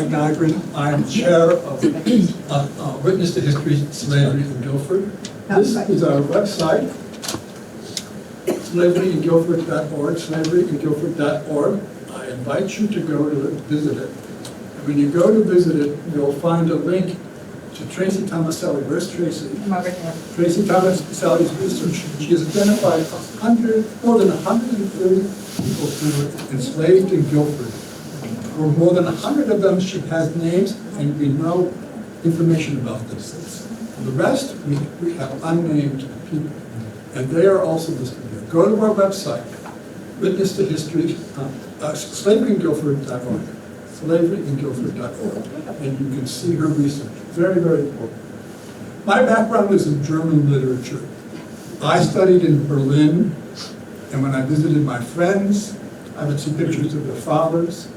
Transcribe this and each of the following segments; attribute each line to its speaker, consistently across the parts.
Speaker 1: Nygren. I am chair of Witness to History, Slavery in Guilford. This is our website, slaveryinguilford.org, slaveryinguilford.org. I invite you to go to visit it. And when you go to visit it, you'll find a link to Tracy Tomaselli. Where's Tracy?
Speaker 2: I'm over here.
Speaker 1: Tracy Tomaselli's research. She has identified more than 130 people who were enslaved in Guilford. For more than 100 of them, she has names, and we know information about those things. The rest, we have unnamed people, and they are also listed here. Go to our website, Witness to History, slaveryinguilford.org, slaveryinguilford.org, and you can see her research. Very, very important. My background is in German literature. I studied in Berlin, and when I visited my friends, I would see pictures of their fathers,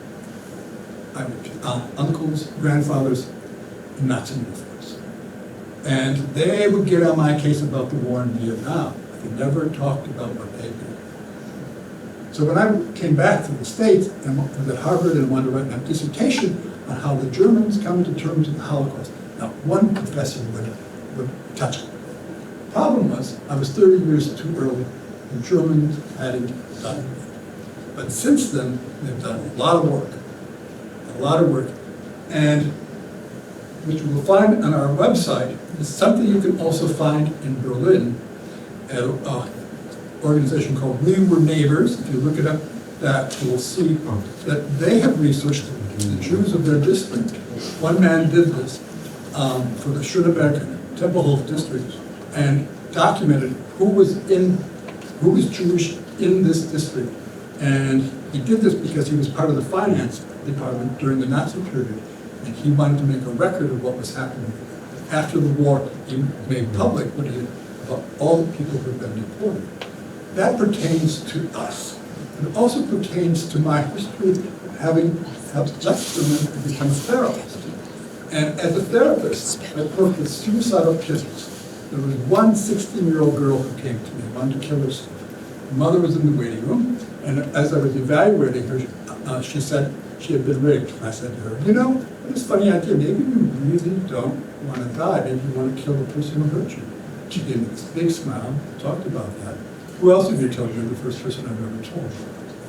Speaker 1: uncles, grandfathers, in Nazi uniforms. And they would get on my case about the war in Vietnam. They never talked about what they did. So when I came back to the States and was at Harvard and wanted to write my dissertation on how the Germans come to terms with the Holocaust, now one professor would touch it. The problem was I was 30 years too early. The Germans hadn't done it. But since then, they've done a lot of work. And which you will find on our website is something you can also find in Berlin, an organization called We Were Neighbors. If you look it up, that you will see that they have researched the Jews of their district. One man did this for the Schöneberg Tempelhof district and documented who was Jewish in this district. And he did this because he was part of the finance department during the Nazi period, and he wanted to make a record of what was happening. After the war, he made public what he did about all the people who had been deported. That pertains to us. It also pertains to my history of having helped lecturers and become a therapist. And as a therapist, I worked with suicidal kids. There was one 16-year-old girl who came to me, wanted to kill herself. Her mother was in the waiting room, and as I was evaluating her, she said she had been raped. And I said to her, you know, it's a funny idea. Maybe you really don't want to die. Maybe you want to kill the person who hurt you. She gave me this big smile, talked about that. Who else have you told? You're the first person I've ever told.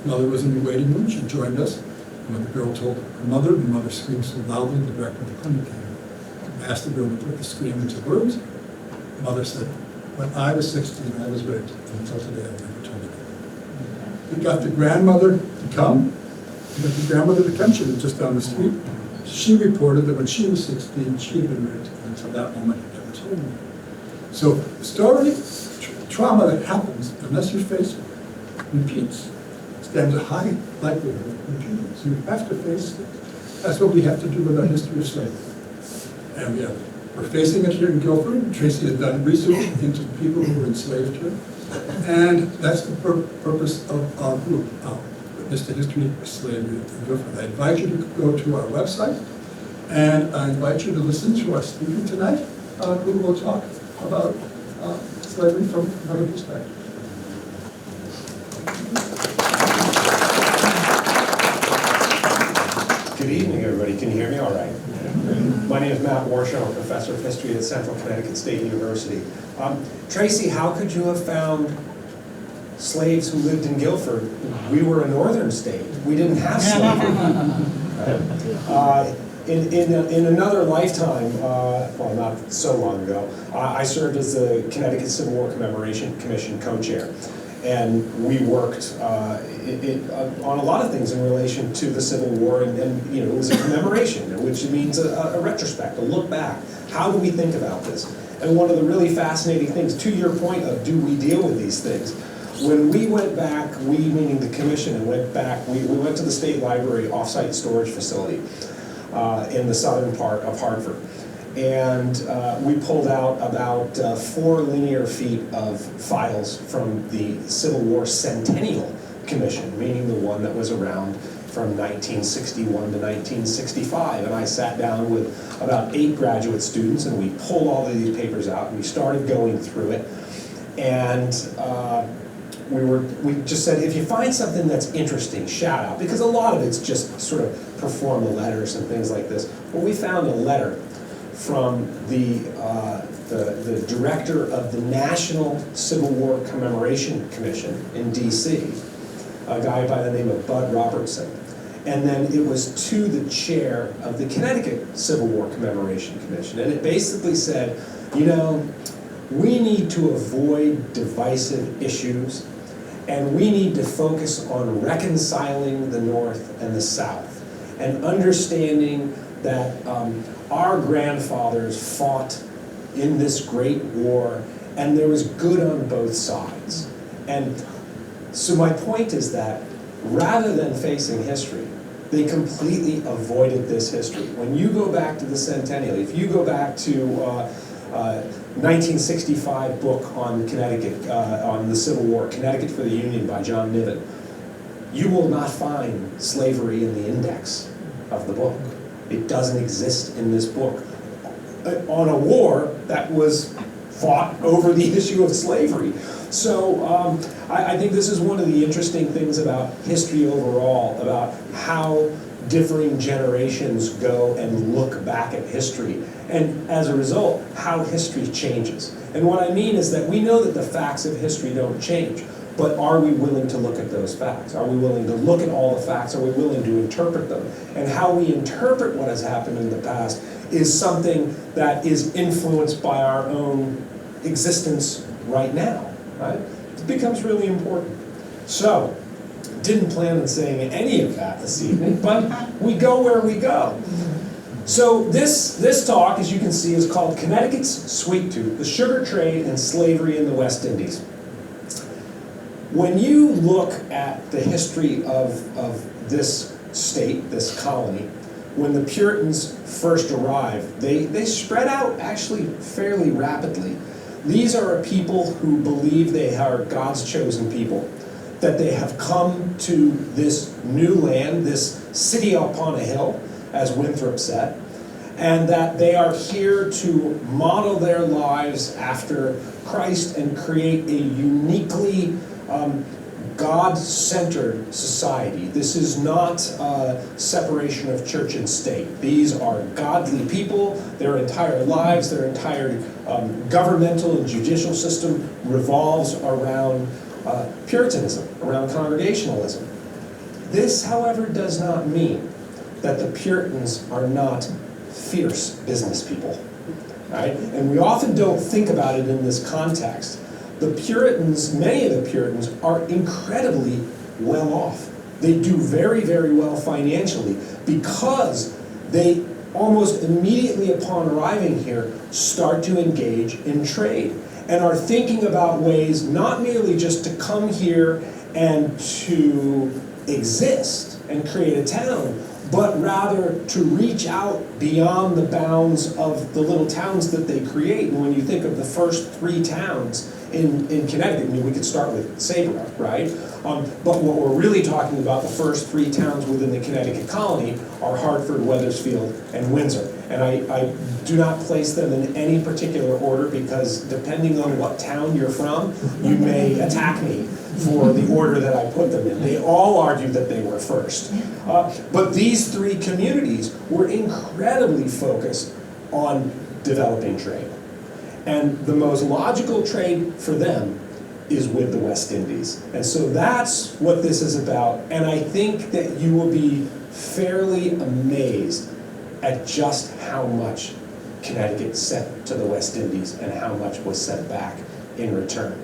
Speaker 1: Mother was in the waiting room. She joined us. And when the girl told her mother, the mother screamed so loudly the director of the clinic came. I asked the girl to put the scream into words. The mother said, when I was 16, I was raped. And until today, I've never told anyone. We got the grandmother to come. She lived just down the street. She reported that when she was 16, she had been raped, and until that moment, had never told me. So, story, trauma that happens, unless you face it, repeats. Stands a high likelihood of repeating. So you have to face it. That's what we have to do with our history of slavery. And we're facing it here in Guilford. Tracy has done research into the people who were enslaved here. And that's the purpose of our group. Witness to History of Slavery in Guilford. I invite you to go to our website, and I invite you to listen to our speaker tonight, who will talk about slavery from another perspective.
Speaker 3: Good evening, everybody. Can you hear me all right? My name is Matt Warshaw. I'm a professor of history at Central Connecticut State University. Tracy, how could you have found slaves who lived in Guilford? We were a northern state. We didn't have slavery. In another lifetime, well, not so long ago, I served as the Connecticut Civil War Commemoration Commission co-chair. And we worked on a lot of things in relation to the Civil War, and you know, it was a commemoration, which means a retrospect, a look back. How do we think about this? And one of the really fascinating things, to your point of do we deal with these things, when we went back, we meaning the commission, and went back, we went to the State Library off-site storage facility in the southern part of Hartford. And we pulled out about 4 linear feet of files from the Civil War Centennial Commission, meaning the one that was around from 1961 to 1965. And I sat down with about 8 graduate students, and we pulled all of these papers out, and we started going through it. And we just said, if you find something that's interesting, shout out, because a lot of it's just sort of pro forma letters and things like this. Well, we found a letter from the director of the National Civil War Commemoration Commission in DC, a guy by the name of Bud Robertson. And then it was to the chair of the Connecticut Civil War Commemoration Commission. And it basically said, you know, we need to avoid divisive issues, and we need to focus on reconciling the North and the South, and understanding that our grandfathers fought in this great war, and there was good on both sides. And so my point is that rather than facing history, they completely avoided this history. When you go back to the centennial, if you go back to 1965 book on Connecticut, on the Civil War, Connecticut for the Union by John Niven, you will not find slavery in the index of the book. It doesn't exist in this book. On a war that was fought over the issue of slavery. So I think this is one of the interesting things about history overall, about how differing generations go and look back at history, and as a result, how history changes. And what I mean is that we know that the facts of history don't change, but are we willing to look at those facts? Are we willing to look at all the facts? Are we willing to interpret them? And how we interpret what has happened in the past is something that is influenced by our own existence right now, right? It becomes really important. So, didn't plan on saying any of that this evening, but we go where we go. So this talk, as you can see, is called Connecticut's Sweet Tooth, the Sugar Trade and Slavery in the West Indies. When you look at the history of this state, this colony, when the Puritans first arrived, they spread out actually fairly rapidly. These are a people who believe they are God's chosen people, that they have come to this new land, this city upon a hill, as Winthrop said, and that they are here to model their lives after Christ and create a uniquely God-centered society. This is not separation of church and state. These are godly people. Their entire lives, their entire governmental and judicial system revolves around Puritanism, around Congregationalism. This, however, does not mean that the Puritans are not fierce business people, right? And we often don't think about it in this context. The Puritans, many of the Puritans, are incredibly well off. They do very, very well financially because they almost immediately upon arriving here start to engage in trade and are thinking about ways not merely just to come here and to exist and create a town, but rather to reach out beyond the bounds of the little towns that they create. And when you think of the first 3 towns in Connecticut, I mean, we could start with Saybrook, right? But what we're really talking about, the first 3 towns within the Connecticut colony are Hartford, Wethersfield, and Windsor. And I do not place them in any particular order because depending on what town you're from, you may attack me for the order that I put them in. They all argue that they were first. But these 3 communities were incredibly focused on developing trade. And the most logical trade for them is with the West Indies. And so that's what this is about. And I think that you will be fairly amazed at just how much Connecticut sent to the West Indies and how much was sent back in return.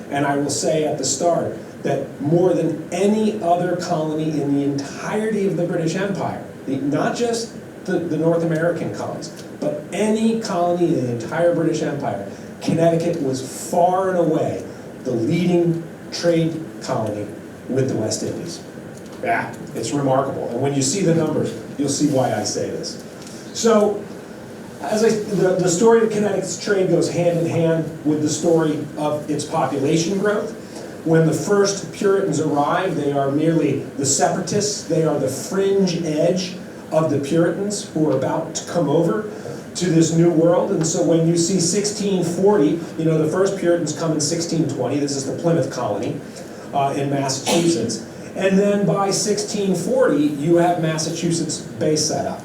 Speaker 3: And I will say at the start that more than any other colony in the entirety of the British Empire, not just the North American colonies, but any colony in the entire British Empire, Connecticut was far and away the leading trade colony with the West Indies. Yeah, it's remarkable. And when you see the numbers, you'll see why I say this. So, the story of Connecticut's trade goes hand in hand with the story of its population growth. When the first Puritans arrive, they are merely the separatists. They are the fringe edge of the Puritans who are about to come over to this new world. And so when you see 1640, the first Puritans come in 1620. This is the Plymouth colony. in Massachusetts. And then by 1640, you have Massachusetts Bay set up.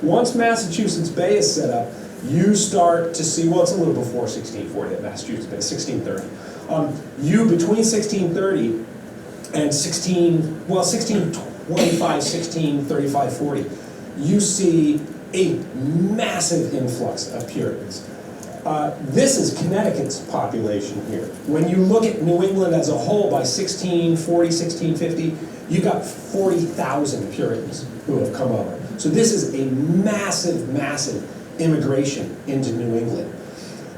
Speaker 3: Once Massachusetts Bay is set up, you start to see, well, it's a little before 1640 at Massachusetts Bay, 1630. Between 1630 and 1625, 1635, 40, you see a massive influx of Puritans. This is Connecticut's population here. When you look at New England as a whole by 1640, 1650, you got 40,000 Puritans who have come over. So this is a massive, massive immigration into New England.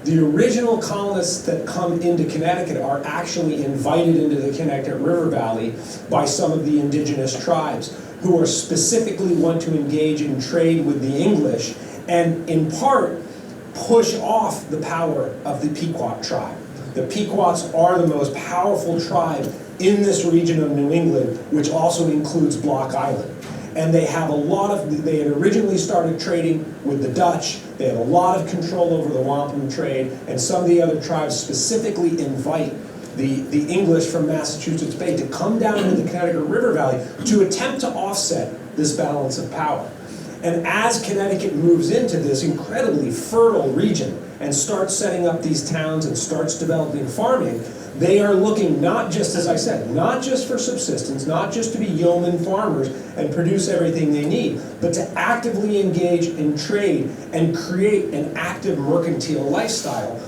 Speaker 3: The original colonists that come into Connecticut are actually invited into the Connecticut River Valley by some of the indigenous tribes who are specifically want to engage in trade with the English and in part push off the power of the Pequot tribe. The Pequots are the most powerful tribe in this region of New England, which also includes Block Island. And they have they had originally started trading with the Dutch. They have a lot of control over the wampum trade, and some of the other tribes specifically invite the English from Massachusetts Bay to come down into the Connecticut River Valley to attempt to offset this balance of power. And as Connecticut moves into this incredibly fertile region and starts setting up these towns and starts developing farming, they are looking not just, as I said, not just for subsistence, not just to be yeoman farmers and produce everything they need, but to actively engage in trade and create an active mercantile lifestyle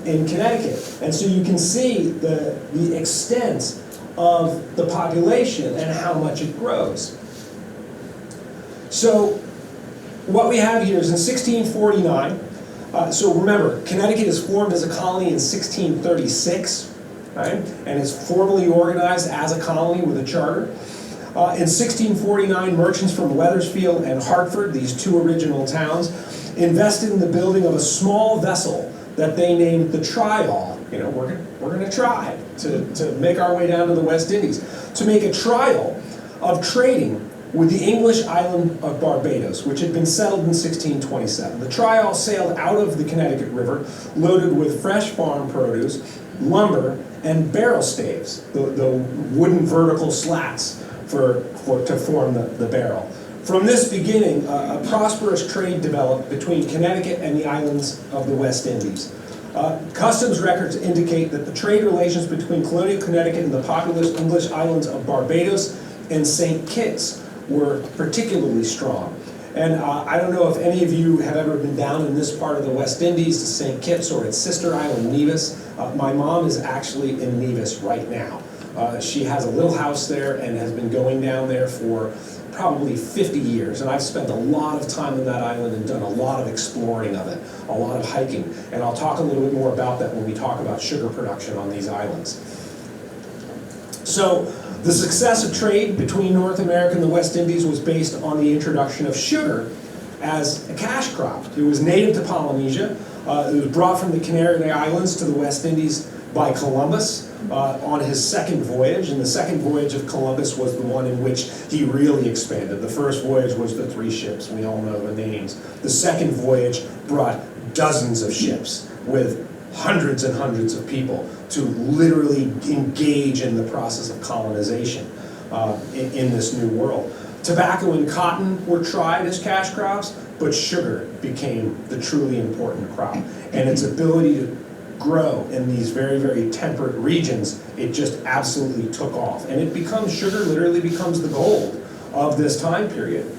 Speaker 3: in Connecticut. And so you can see the extent of the population and how much it grows. So what we have here is in 1649, so remember, Connecticut is formed as a colony in 1636, right? And is formally organized as a colony with a charter. In 1649, merchants from Wethersfield and Hartford, these two original towns, invested in the building of a small vessel that they named the Trial. You know, we're going to try to make our way down to the West Indies, to make a trial of trading with the English island of Barbados, which had been settled in 1627. The Trial sailed out of the Connecticut River, loaded with fresh farm produce, lumber, and barrel staves, the wooden vertical slats to form the barrel. From this beginning, a prosperous trade developed between Connecticut and the islands of the West Indies. Customs records indicate that the trade relations between colonial Connecticut and the populous English islands of Barbados and St. Kitts were particularly strong. And I don't know if any of you have ever been down in this part of the West Indies to St. Kitts or its sister island, Nevis. My mom is actually in Nevis right now. She has a little house there and has been going down there for probably 50 years. And I've spent a lot of time on that island and done a lot of exploring of it, a lot of hiking. And I'll talk a little bit more about that when we talk about sugar production on these islands. So the success of trade between North America and the West Indies was based on the introduction of sugar as a cash crop. It was native to Polynesia. It was brought from the Canary Islands to the West Indies by Columbus on his second voyage. And the second voyage of Columbus was the one in which he really expanded. The first voyage was the 3 ships. We all know the names. The second voyage brought dozens of ships with hundreds and hundreds of people to literally engage in the process of colonization in this new world. Tobacco and cotton were tried as cash crops, but sugar became the truly important crop. And its ability to grow in these very, very temperate regions, it just absolutely took off. And sugar literally becomes the gold of this time period.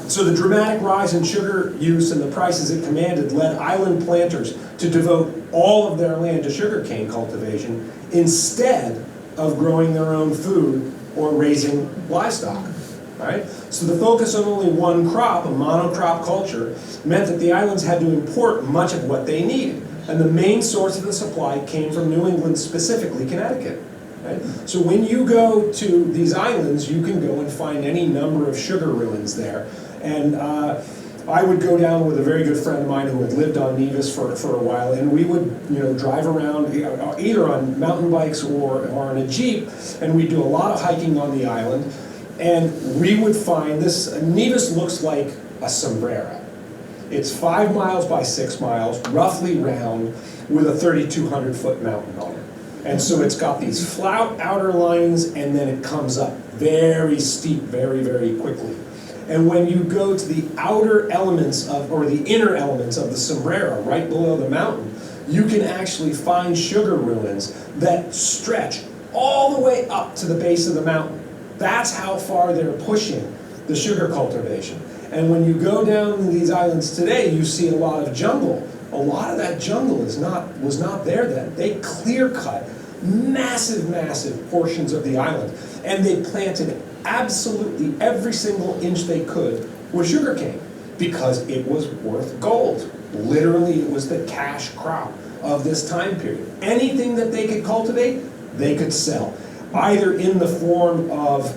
Speaker 3: So the dramatic rise in sugar use and the prices it commanded led island planters to devote all of their land to sugarcane cultivation instead of growing their own food or raising livestock. Right? So the focus on only one crop, a monocrop culture, meant that the islands had to import much of what they needed. And the main source of the supply came from New England, specifically Connecticut. Right? So when you go to these islands, you can go and find any number of sugar ruins there. And I would go down with a very good friend of mine who had lived on Nevis for a while, and we would drive around either on mountain bikes or in a Jeep, and we'd do a lot of hiking on the island. And we would find this, Nevis looks like a sombrero. It's 5 miles by 6 miles, roughly round, with a 3,200-foot mountain on it. And so it's got these flat outer lines, and then it comes up very steep, very, very quickly. And when you go to the outer elements of, or the inner elements of the sombrero, right below the mountain, you can actually find sugar ruins that stretch all the way up to the base of the mountain. That's how far they're pushing the sugar cultivation. And when you go down these islands today, you see a lot of jungle. A lot of that jungle was not there then. They clear-cut massive, massive portions of the island, and they planted absolutely every single inch they could with sugarcane because it was worth gold. Literally, it was the cash crop of this time period. Anything that they could cultivate, they could sell, either in the form of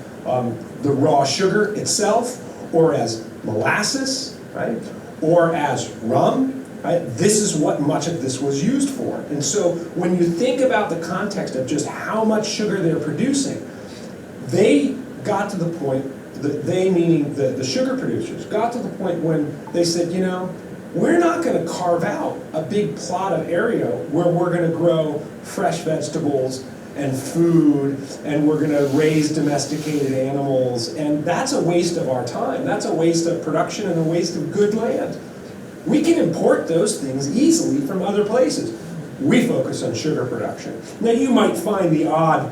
Speaker 3: the raw sugar itself, or as molasses, right, or as rum. Right? This is what much of this was used for. And so when you think about the context of just how much sugar they're producing, they got to the point, they meaning the sugar producers, got to the point when they said, you know, we're not going to carve out a big plot of area where we're going to grow fresh vegetables and food, and we're going to raise domesticated animals, and that's a waste of our time. That's a waste of production and a waste of good land. We can import those things easily from other places. We focus on sugar production. Now you might find the odd,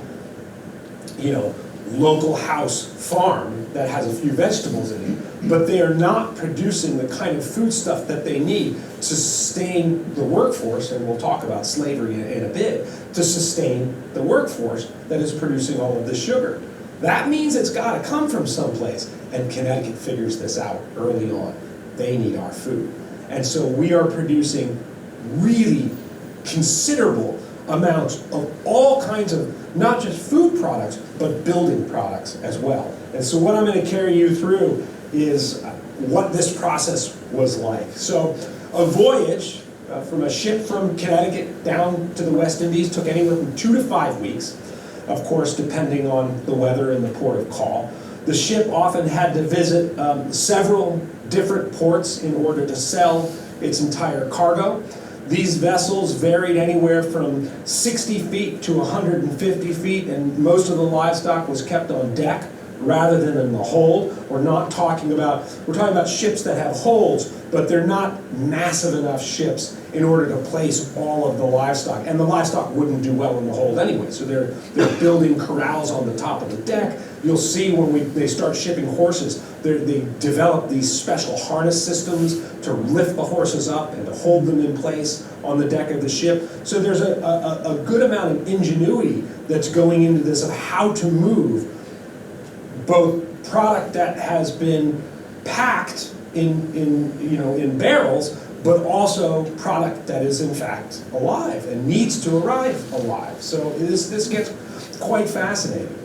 Speaker 3: you know, local house farm that has a few vegetables in it, but they are not producing the kind of food stuff that they need to sustain the workforce, and we'll talk about slavery in a bit, to sustain the workforce that is producing all of this sugar. That means it's got to come from someplace, and Connecticut figures this out early on. They need our food. And so we are producing really considerable amounts of all kinds of, not just food products, but building products as well. And so what I'm going to carry you through is what this process was like. So a voyage from a ship from Connecticut down to the West Indies took anywhere from 2 to 5 weeks, of course, depending on the weather and the port of call. The ship often had to visit several different ports in order to sell its entire cargo. These vessels varied anywhere from 60 feet to 150 feet, and most of the livestock was kept on deck rather than in the hold. We're talking about ships that have holds, but they're not massive enough ships in order to place all of the livestock. And the livestock wouldn't do well in the hold anyway, so they're building corrals on the top of the deck. You'll see when they start shipping horses, they develop these special harness systems to lift the horses up and to hold them in place on the deck of the ship. So there's a good amount of ingenuity that's going into this of how to move both product that has been packed in barrels, but also product that is in fact alive and needs to arrive alive. So this gets quite fascinating.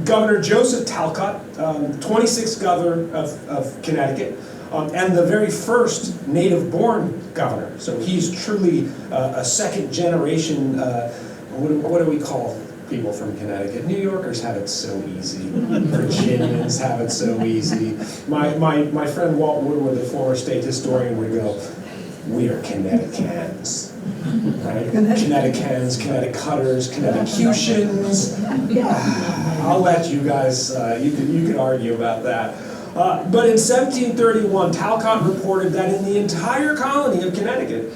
Speaker 3: Governor Joseph Talcott, 26th governor of Connecticut, and the very first native-born governor. So he's truly a second generation, what do we call people from Connecticut? New Yorkers have it so easy. Virginians have it so easy. My friend Walt Woodward, the former state historian, would go, we are Connecticans. Right? Connecticans, Connecticuters, Connecticutians. I'll let you guys, you could argue about that. But in 1731, Talcott reported that in the entire colony of Connecticut,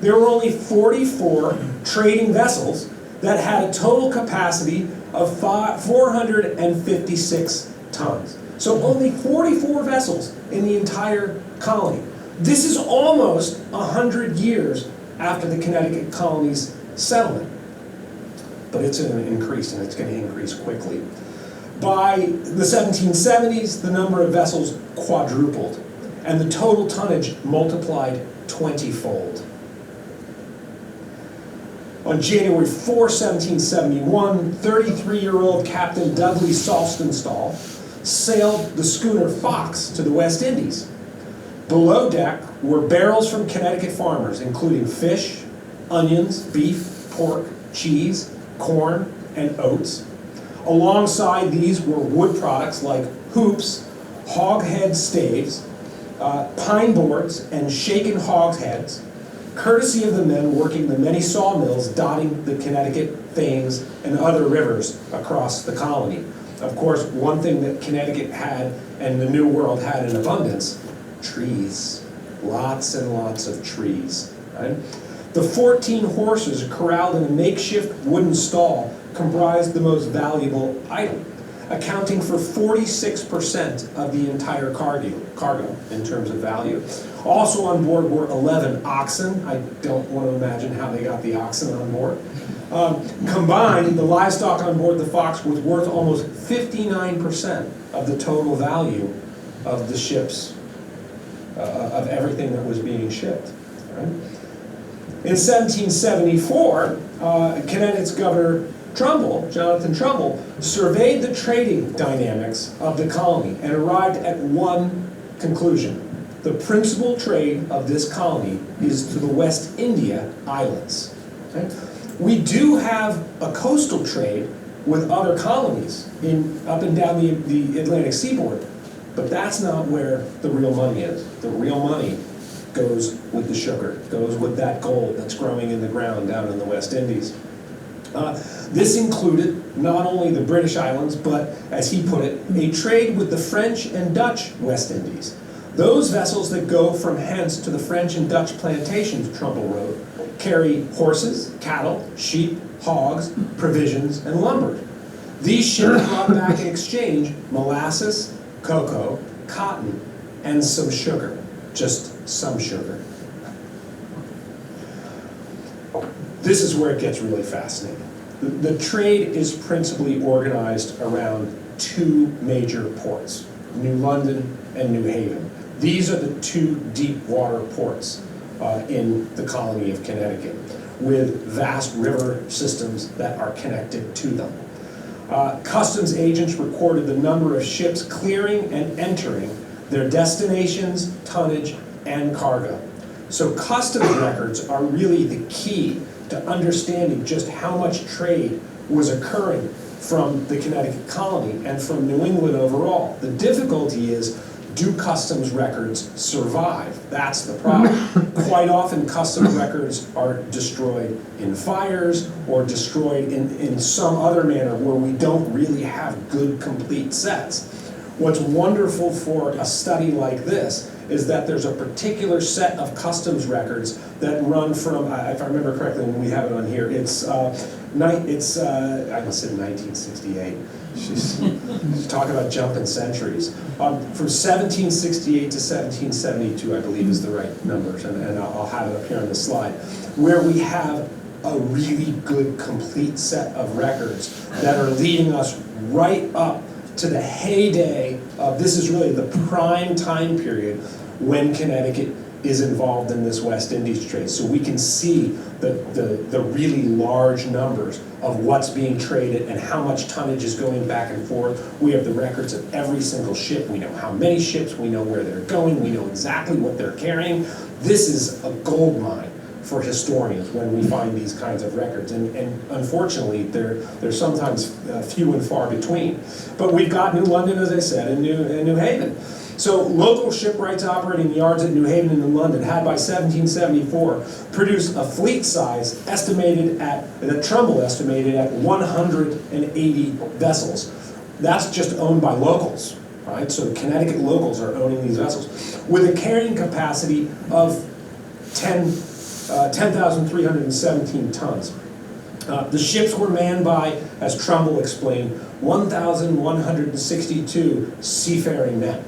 Speaker 3: there were only 44 trading vessels that had a total capacity of 456 tons. So only 44 vessels in the entire colony. This is almost 100 years after the Connecticut colony's settlement. But it's going to increase, and it's going to increase quickly. By the 1770s, the number of vessels quadrupled, and the total tonnage multiplied 20-fold. On January 4, 1771, 33-year-old Captain Dudley Saltonstall sailed the schooner Fox to the West Indies. Below deck were barrels from Connecticut farmers, including fish, onions, beef, pork, cheese, corn, and oats. Alongside these were wood products like hoops, hoghead staves, pine boards, and shaken hogsheads, courtesy of the men working the many sawmills dotting the Connecticut, Thames, and other rivers across the colony. Of course, one thing that Connecticut had and the New World had in abundance, trees. Lots and lots of trees, right? The 14 horses corralled in a makeshift wooden stall comprised the most valuable item, accounting for 46% of the entire cargo in terms of value. Also on board were 11 oxen. I don't want to imagine how they got the oxen on board. Combined, the livestock on board the Fox was worth almost 59% of the total value of the ship's, of everything that was being shipped. Right? In 1774, Connecticut's Governor Jonathan Trumbull, surveyed the trading dynamics of the colony and arrived at one conclusion. The principal trade of this colony is to the West India Islands. Okay? We do have a coastal trade with other colonies up and down the Atlantic seaboard, but that's not where the real money is. The real money goes with the sugar, goes with that gold that's growing in the ground down in the West Indies. This included not only the British Islands, but, as he put it, a trade with the French and Dutch West Indies. Those vessels that go from hence to the French and Dutch plantations, Trumbull wrote, carry horses, cattle, sheep, hogs, provisions, and lumber. These ships brought back in exchange molasses, cocoa, cotton, and some sugar. Just some sugar. This is where it gets really fascinating. The trade is principally organized around two major ports, New London and New Haven. These are the two deep water ports in the colony of Connecticut, with vast river systems that are connected to them. Customs agents recorded the number of ships clearing and entering their destinations, tonnage, and cargo. So customs records are really the key to understanding just how much trade was occurring from the Connecticut colony and from New England overall. The difficulty is, do customs records survive? That's the problem. Quite often customs records are destroyed in fires or destroyed in some other manner where we don't really have good, complete sets. What's wonderful for a study like this is that there's a particular set of customs records that run from, if I remember correctly, when we have it on here, it's I almost said 1968. She's talking about jumping centuries. From 1768 to 1772, I believe, is the right numbers, and I'll have it up here on the slide, where we have a really good, complete set of records that are leading us right up to the heyday of, this is really the prime time period when Connecticut is involved in this West Indies trade. So we can see the really large numbers of what's being traded and how much tonnage is going back and forth. We have the records of every single ship. We know how many ships, we know where they're going, we know exactly what they're carrying. This is a gold mine for historians when we find these kinds of records, and unfortunately they're sometimes few and far between. But we've got New London, as I said, and New Haven. So local shipwrights operating yards at New Haven and in London had by 1774 produced a fleet size that Trumbull estimated at 180 vessels. That's just owned by locals, right? So the Connecticut locals are owning these vessels with a carrying capacity of 10,317 tons. The ships were manned by, as Trumbull explained, 1,162 seafaring men,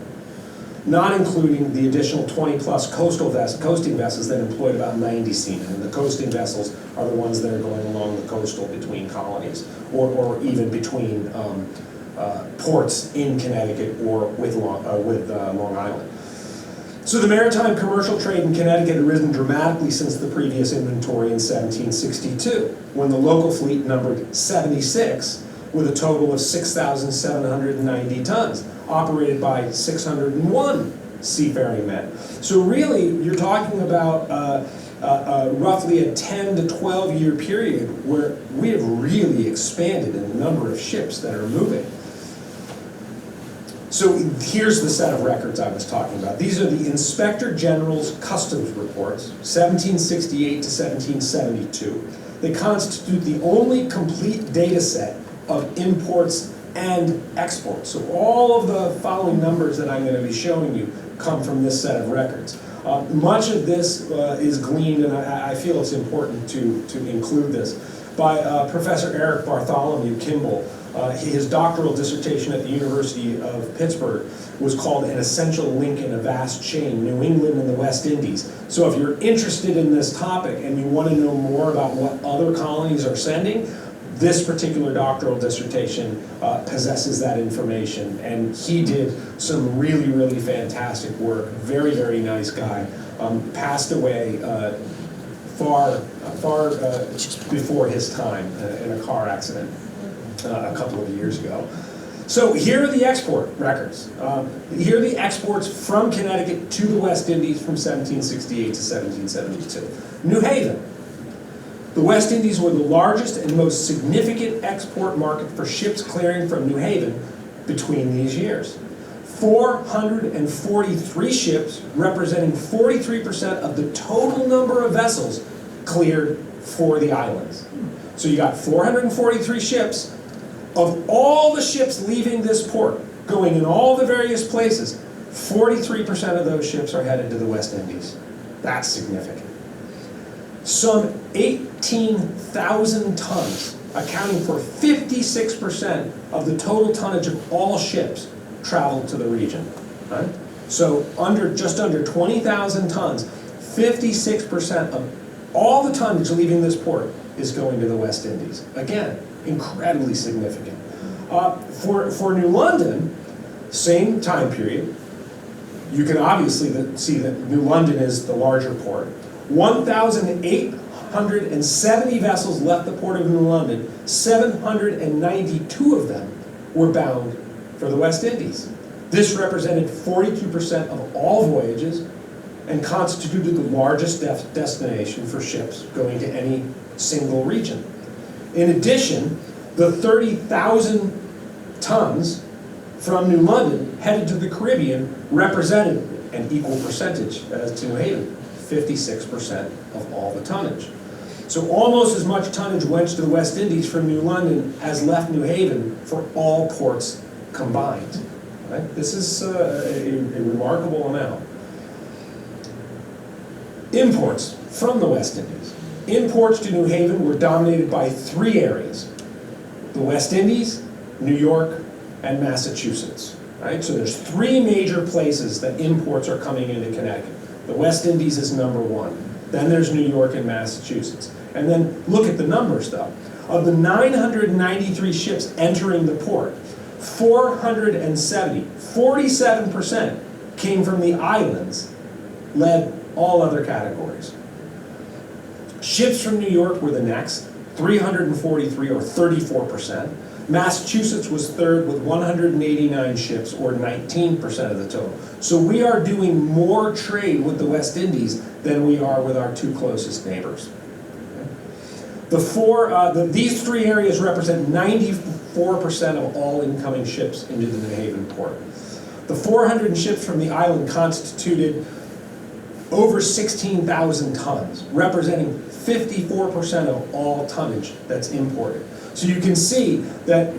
Speaker 3: not including the additional 20-plus coasting vessels that employed about 90 seamen. And the coasting vessels are the ones that are going along the coastal between colonies, or even between ports in Connecticut or with Long Island. So the maritime commercial trade in Connecticut had risen dramatically since the previous inventory in 1762, when the local fleet numbered 76, with a total of 6,790 tons, operated by 601 seafaring men. So really, you're talking about roughly a 10 to 12 year period where we have really expanded in the number of ships that are moving. So here's the set of records I was talking about. These are the Inspector General's Customs Reports, 1768 to 1772. They constitute the only complete data set of imports and exports. So all of the following numbers that I'm going to be showing you come from this set of records. Much of this is gleaned, and I feel it's important to include this, by Professor Eric Bartholomew Kimball. His doctoral dissertation at the University of Pittsburgh was called An Essential Link in a Vast Chain, New England and the West Indies. So if you're interested in this topic and you want to know more about what other colonies are sending, this particular doctoral dissertation possesses that information, and he did some really, really fantastic work. Very, very nice guy. Passed away far before his time in a car accident a couple of years ago. So here are the export records. Here are the exports from Connecticut to the West Indies from 1768 to 1772. New Haven. The West Indies were the largest and most significant export market for ships clearing from New Haven between these years. 443 ships, representing 43% of the total number of vessels cleared for the islands. So you got 443 ships. Of all the ships leaving this port, going in all the various places, 43% of those ships are headed to the West Indies. That's significant. Some 18,000 tons, accounting for 56% of the total tonnage of all ships, traveled to the region. Right? So just under 20,000 tons, 56% of all the tonnage leaving this port is going to the West Indies. Again, incredibly significant. For New London, same time period, you can obviously see that New London is the larger port. 1,870 vessels left the port of New London. 792 of them were bound for the West Indies. This represented 42% of all voyages and constituted the largest destination for ships going to any single region. In addition, the 30,000 tons from New London headed to the Caribbean represented an equal percentage as to New Haven, 56% of all the tonnage. So almost as much tonnage went to the West Indies from New London as left New Haven for all ports combined. Right? This is a remarkable amount. Imports from the West Indies. Imports to New Haven were dominated by three areas: the West Indies, New York, and Massachusetts. Right? So there's three major places that imports are coming into Connecticut. The West Indies is number one. Then there's New York and Massachusetts. And then look at the numbers though. Of the 993 ships entering the port, 470, 47% came from the islands, led all other categories. Ships from New York were the next, 343 or 34%. Massachusetts was third with 189 ships, or 19% of the total. So we are doing more trade with the West Indies than we are with our two closest neighbors. These three areas represent 94% of all incoming ships into the New Haven port. The 400 ships from the island constituted over 16,000 tons, representing 54% of all tonnage that's imported. So you can see that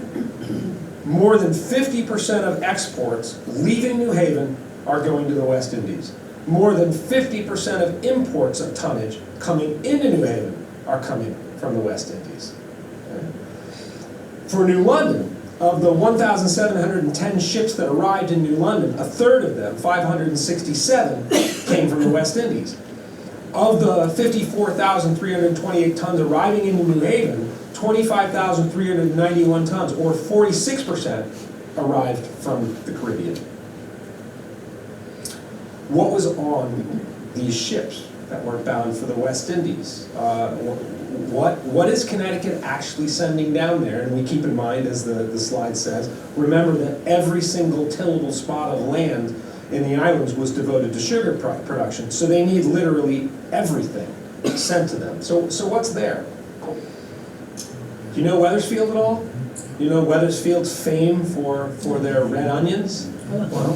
Speaker 3: more than 50% of exports leaving New Haven are going to the West Indies. More than 50% of imports of tonnage coming into New Haven are coming from the West Indies. Okay? For New London, of the 1,710 ships that arrived in New London, a third of them, 567, came from the West Indies. Of the 54,328 tons arriving into New Haven, 25,391 tons, or 46%, arrived from the Caribbean. What was on these ships that were bound for the West Indies? What is Connecticut actually sending down there? And we keep in mind, as the slide says, remember that every single tillable spot of land in the islands was devoted to sugar production. So they need literally everything sent to them. So what's there? Do you know Wethersfield at all? You know Weathersfield's fame for their red onions? Well,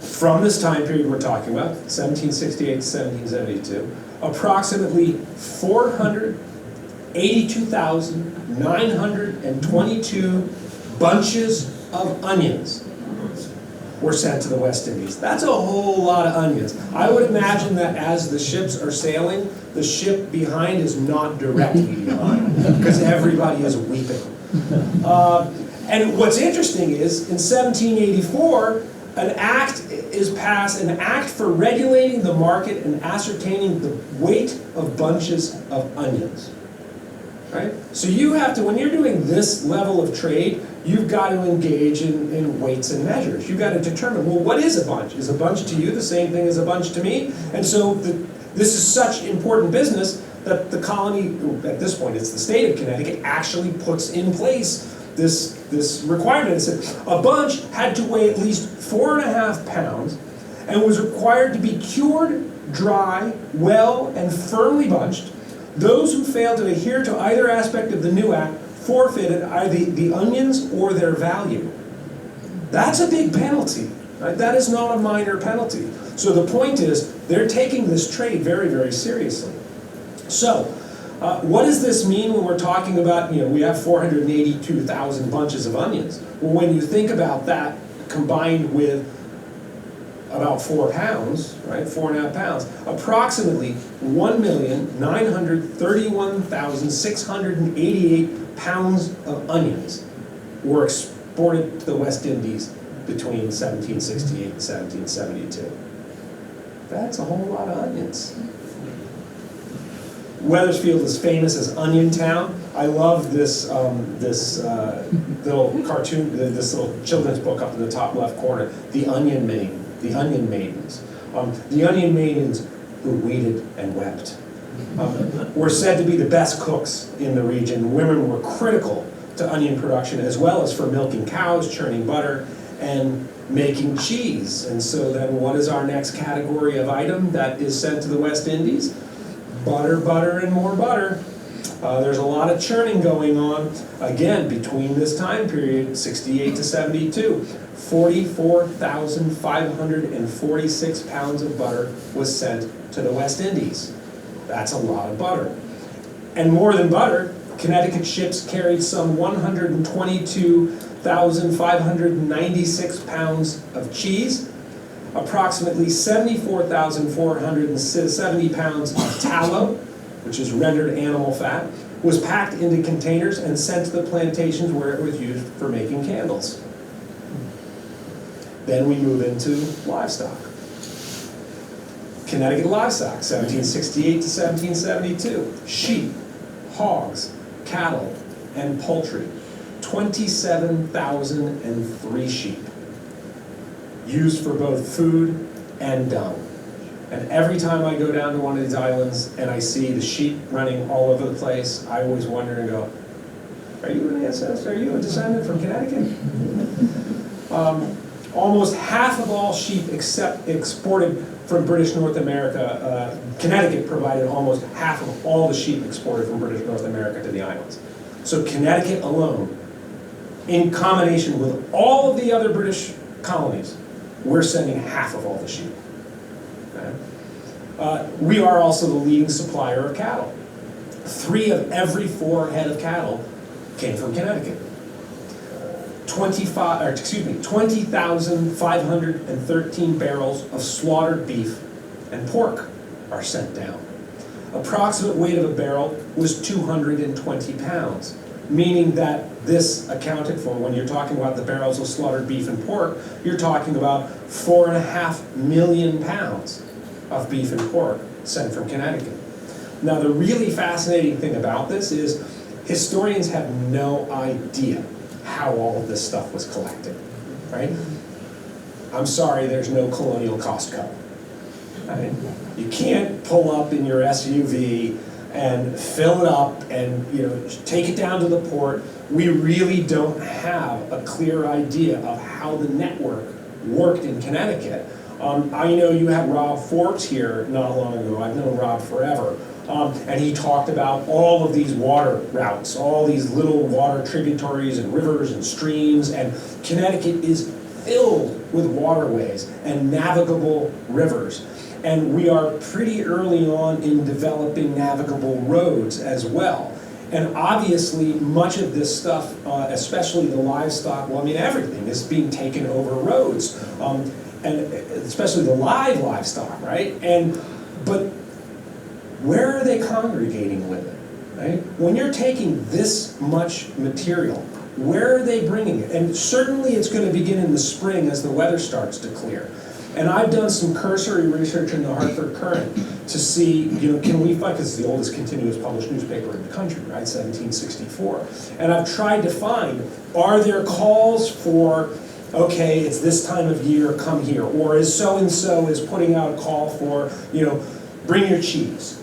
Speaker 3: from this time period we're talking about, 1768 to 1772, approximately 482,922 bunches of onions were sent to the West Indies. That's a whole lot of onions. I would imagine that as the ships are sailing, the ship behind is not directly behind, because everybody is weeping. And what's interesting is, in 1784, an act is passed, an act for regulating the market and ascertaining the weight of bunches of onions. Right? So you have to, when you're doing this level of trade, you've got to engage in weights and measures. You've got to determine, well, what is a bunch? Is a bunch to you the same thing as a bunch to me? And so this is such important business that the colony, at this point it's the state of Connecticut, actually puts in place this requirement. It said a bunch had to weigh at least 4.5 pounds and was required to be cured, dry, well, and firmly bunched. Those who failed to adhere to either aspect of the new act forfeited either the onions or their value. That's a big penalty. Right? That is not a minor penalty. So the point is, they're taking this trade very, very seriously. So, what does this mean when we're talking about, we have 482,000 bunches of onions? Well, when you think about that combined with about 4 pounds, right, 4.5 pounds, approximately 1,931,688 pounds of onions were exported to the West Indies between 1768 and 1772. That's a whole lot of onions. Weathersfield is famous as Onion Town. I love this little cartoon, this little children's book up in the top left corner, The Onion Maidens. The Onion Maidens who weeded and wept. Were said to be the best cooks in the region. Women were critical to onion production, as well as for milking cows, churning butter, and making cheese. And so then what is our next category of item that is sent to the West Indies? Butter, butter, and more butter. There's a lot of churning going on. Again, between this time period, 68 to 72, 44,546 pounds of butter was sent to the West Indies. That's a lot of butter. And more than butter, Connecticut ships carried some 122,596 pounds of cheese, approximately 74,470 pounds of tallow, which is rendered animal fat, was packed into containers and sent to the plantations where it was used for making candles. Then we move into livestock. Connecticut livestock, 1768 to 1772. Sheep, hogs, cattle, and poultry. 27,003 sheep. Used for both food and dung. And every time I go down to one of these islands and I see the sheep running all over the place, I always wonder and go, are you an ancestor? Are you a descendant from Connecticut? Almost half of all sheep exported from British North America, Connecticut provided almost half of all the sheep exported from British North America to the islands. So Connecticut alone, in combination with all of the other British colonies, we're sending half of all the sheep. Okay? We are also the leading supplier of cattle. 3 of every 4 head of cattle came from Connecticut. 20,513 barrels of slaughtered beef and pork are sent down. Approximate weight of a barrel was 220 pounds, meaning that this accounted for, when you're talking about the barrels of slaughtered beef and pork, you're talking about 4.5 million pounds of beef and pork sent from Connecticut. Now, the really fascinating thing about this is historians have no idea how all of this stuff was collected, right? I'm sorry, there's no colonial Costco. Right? You can't pull up in your SUV and fill it up and take it down to the port. We really don't have a clear idea of how the network worked in Connecticut. I know you had Rob Forbes here not long ago. I've known Rob forever. And he talked about all of these water routes, all these little water tributaries and rivers and streams, and Connecticut is filled with waterways and navigable rivers. And we are pretty early on in developing navigable roads as well. And obviously, much of this stuff, especially the livestock, well, I mean, everything is being taken over roads, and especially the live livestock, right? But where are they congregating with it, right? When you're taking this much material, where are they bringing it? And certainly it's going to begin in the spring as the weather starts to clear. And I've done some cursory research in the Hartford Courant to see, can we find, because it's the oldest continuous published newspaper in the country, right, 1764. And I've tried to find, are there calls for, okay, it's this time of year, come here, or is so-and-so is putting out a call for, bring your cheese.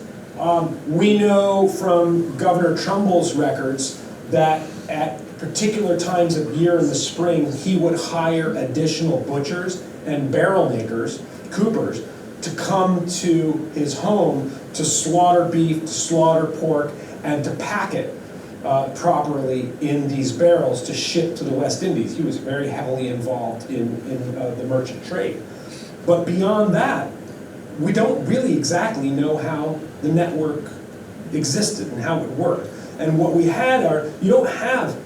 Speaker 3: We know from Governor Trumbull's records that at particular times of year in the spring, he would hire additional butchers and barrel makers, coopers, to come to his home to slaughter beef, to slaughter pork, and to pack it properly in these barrels to ship to the West Indies. He was very heavily involved in the merchant trade. But beyond that, we don't really exactly know how the network existed and how it worked. And what we had are, you don't have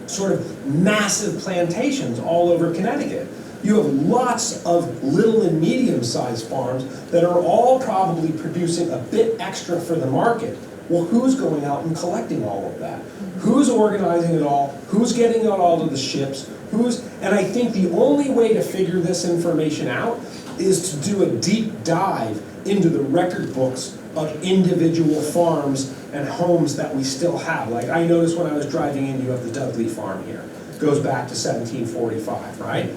Speaker 3: sort of massive plantations all over Connecticut. You have lots of little and medium-sized farms that are all probably producing a bit extra for the market. Well, who's going out and collecting all of that? Who's organizing it all? Who's getting it all to the ships? And I think the only way to figure this information out is to do a deep dive into the record books of individual farms and homes that we still have. Like I noticed when I was driving in, you have the Dudley farm here. It goes back to 1745, right?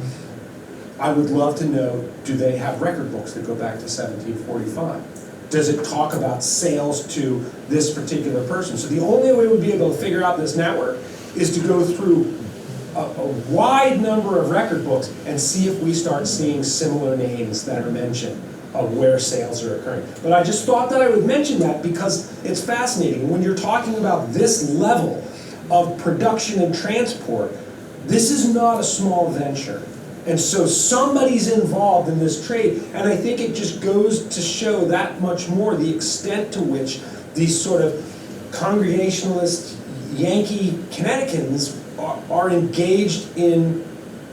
Speaker 3: I would love to know, do they have record books that go back to 1745? Does it talk about sales to this particular person? So the only way we'd be able to figure out this network is to go through a wide number of record books and see if we start seeing similar names that are mentioned of where sales are occurring. But I just thought that I would mention that because it's fascinating. When you're talking about this level of production and transport, this is not a small venture. And so somebody's involved in this trade, and I think it just goes to show that much more the extent to which these sort of Congregationalist Yankee Connecticutans are engaged in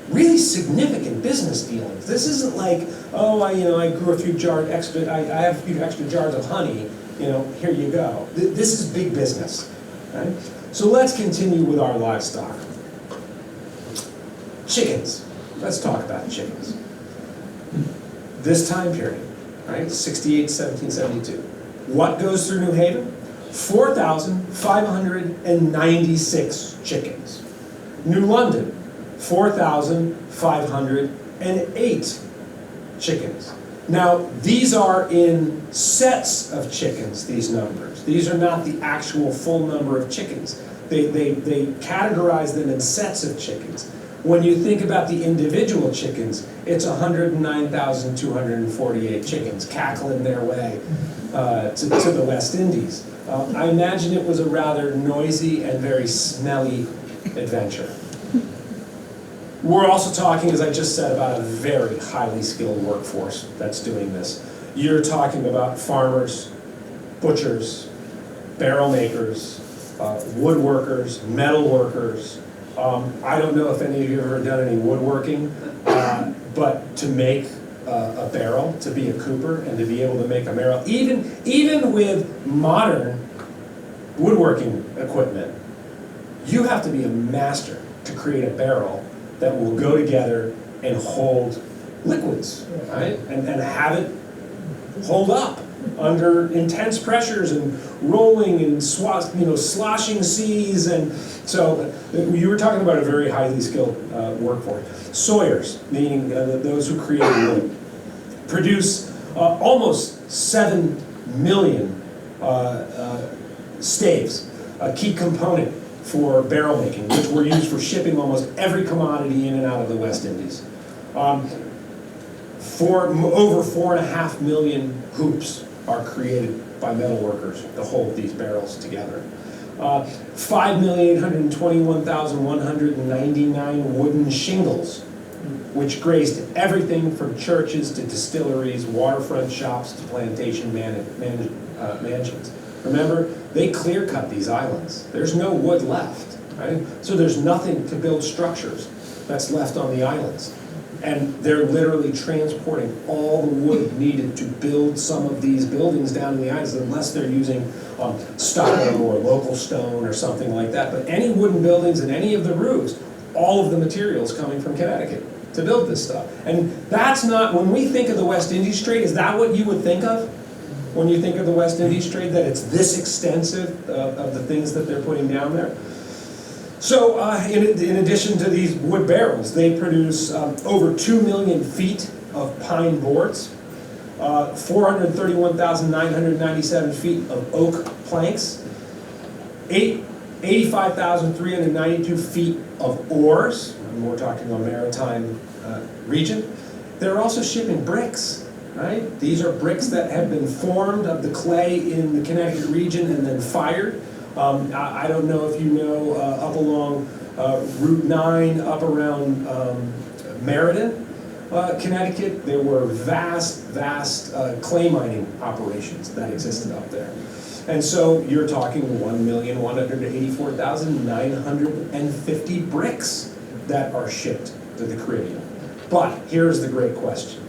Speaker 3: really significant business dealings. This isn't like, oh, I grew a few jars extra, I have a few extra jars of honey, here you go. This is big business, right? So let's continue with our livestock. Chickens. Let's talk about chickens. This time period, right, 68, 1772. What goes through New Haven? 4,596 chickens. New London, 4,508 chickens. Now, these are in sets of chickens, these numbers. These are not the actual full number of chickens. They categorize them in sets of chickens. When you think about the individual chickens, it's 109,248 chickens cackling their way to the West Indies. I imagine it was a rather noisy and very smelly adventure. We're also talking, as I just said, about a very highly skilled workforce that's doing this. You're talking about farmers, butchers, barrel makers, woodworkers, metal workers. I don't know if any of you have ever done any woodworking, but to make a barrel, to be a cooper, and to be able to make a barrel, even with modern woodworking equipment, you have to be a master to create a barrel that will go together and hold liquids, right? And have it hold up under intense pressures and rolling and sloshing seas. And so you were talking about a very highly skilled workforce. Sawyers, meaning those who create wood, produce almost 7 million staves, a key component for barrel making, which were used for shipping almost every commodity in and out of the West Indies. For over 4.5 million hoops are created by metal workers to hold these barrels together. 5,821,199 wooden shingles, which graced everything from churches to distilleries, waterfront shops to plantation mansions. Remember, they clear-cut these islands. There's no wood left, right? So there's nothing to build structures that's left on the islands. And they're literally transporting all the wood needed to build some of these buildings down in the islands, unless they're using stucco or local stone or something like that. But any wooden buildings and any of the roofs, all of the materials coming from Connecticut to build this stuff. And that's not, when we think of the West Indies trade, is that what you would think of? When you think of the West Indies trade, that it's this extensive of the things that they're putting down there? So in addition to these wood barrels, they produce over 2 million feet of pine boards, 431,997 feet of oak planks, 85,392 feet of oars, and we're talking a maritime region. They're also shipping bricks, right? These are bricks that have been formed of the clay in the Connecticut region and then fired. I don't know if you know, up along Route 9, up around Meriden, Connecticut, there were vast clay mining operations that existed up there. And so you're talking 1,184,950 bricks that are shipped to the Caribbean. But here's the great question.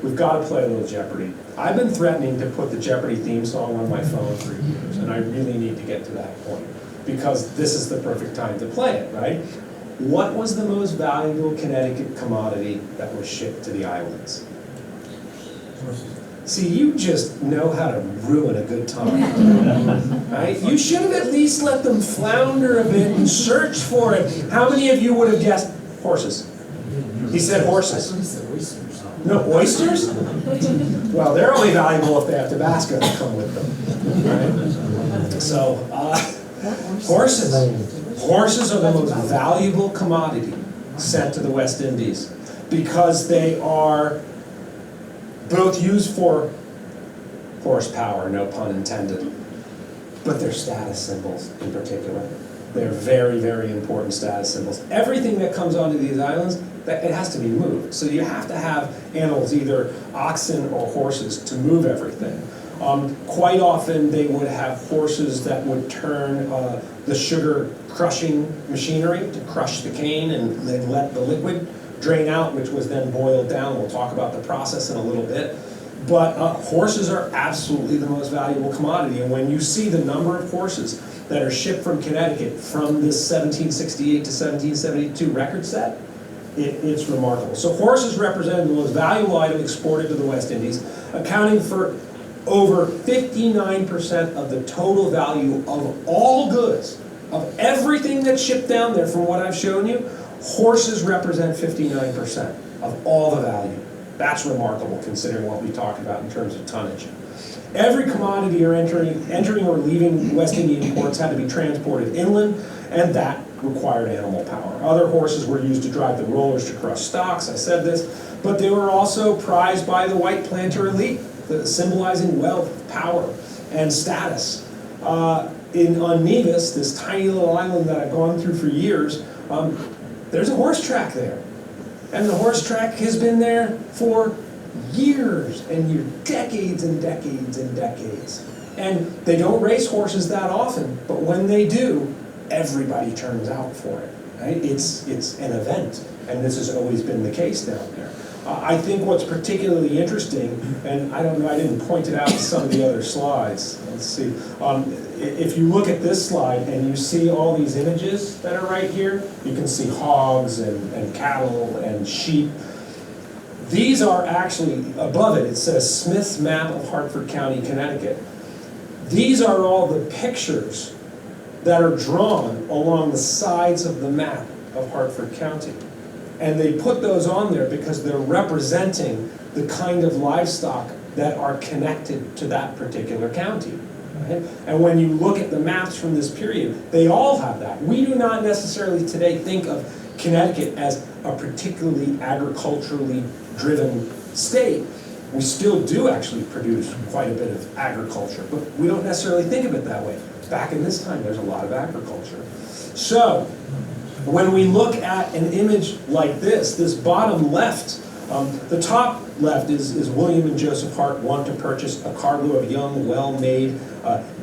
Speaker 3: We've got to play a little Jeopardy. I've been threatening to put the Jeopardy theme song on my phone for years, and I really need to get to that point, because this is the perfect time to play it, right? What was the most valuable Connecticut commodity that was shipped to the islands? See, you just know how to ruin a good time, right? You should have at least let them flounder a bit and search for it. How many of you would have guessed horses? He said horses. No, oysters? Well, they're only valuable if they have Tabasco to come with them, right? So, horses. Horses are the most valuable commodity sent to the West Indies because they are both used for horsepower, no pun intended, but they're status symbols in particular. They're very, very important status symbols. Everything that comes onto these islands, it has to be moved. So you have to have animals, either oxen or horses, to move everything. Quite often they would have horses that would turn the sugar crushing machinery to crush the cane and then let the liquid drain out, which was then boiled down. We'll talk about the process in a little bit. But horses are absolutely the most valuable commodity. And when you see the number of horses that are shipped from Connecticut from this 1768 to 1772 record set, it's remarkable. So horses represented the most valuable item exported to the West Indies, accounting for over 59% of the total value of all goods, of everything that's shipped down there. From what I've shown you, horses represent 59% of all the value. That's remarkable considering what we talked about in terms of tonnage. Every commodity entering or leaving West Indian ports had to be transported inland, and that required animal power. Other horses were used to drive the rollers to crush stocks, I said this, but they were also prized by the white planter elite, symbolizing wealth, power, and status. On Nevis, this tiny little island that I've gone through for years, there's a horse track there. And the horse track has been there for years and years, decades and decades and decades. And they don't race horses that often, but when they do, everybody turns out for it, right? It's an event, and this has always been the case down there. I think what's particularly interesting, and I don't know, I didn't point it out in some of the other slides. Let's see. If you look at this slide and you see all these images that are right here, you can see hogs and cattle and sheep. These are actually, above it, it says Smith's Map of Hartford County, Connecticut. These are all the pictures that are drawn along the sides of the map of Hartford County. And they put those on there because they're representing the kind of livestock that are connected to that particular county. Right? And when you look at the maps from this period, they all have that. We do not necessarily today think of Connecticut as a particularly agriculturally driven state, We still do actually produce quite a bit of agriculture, but we don't necessarily think of it that way. Back in this time, there's a lot of agriculture. So, when we look at an image like this bottom left, the top left is William and Joseph Hart want to purchase a cargo of young, well-made,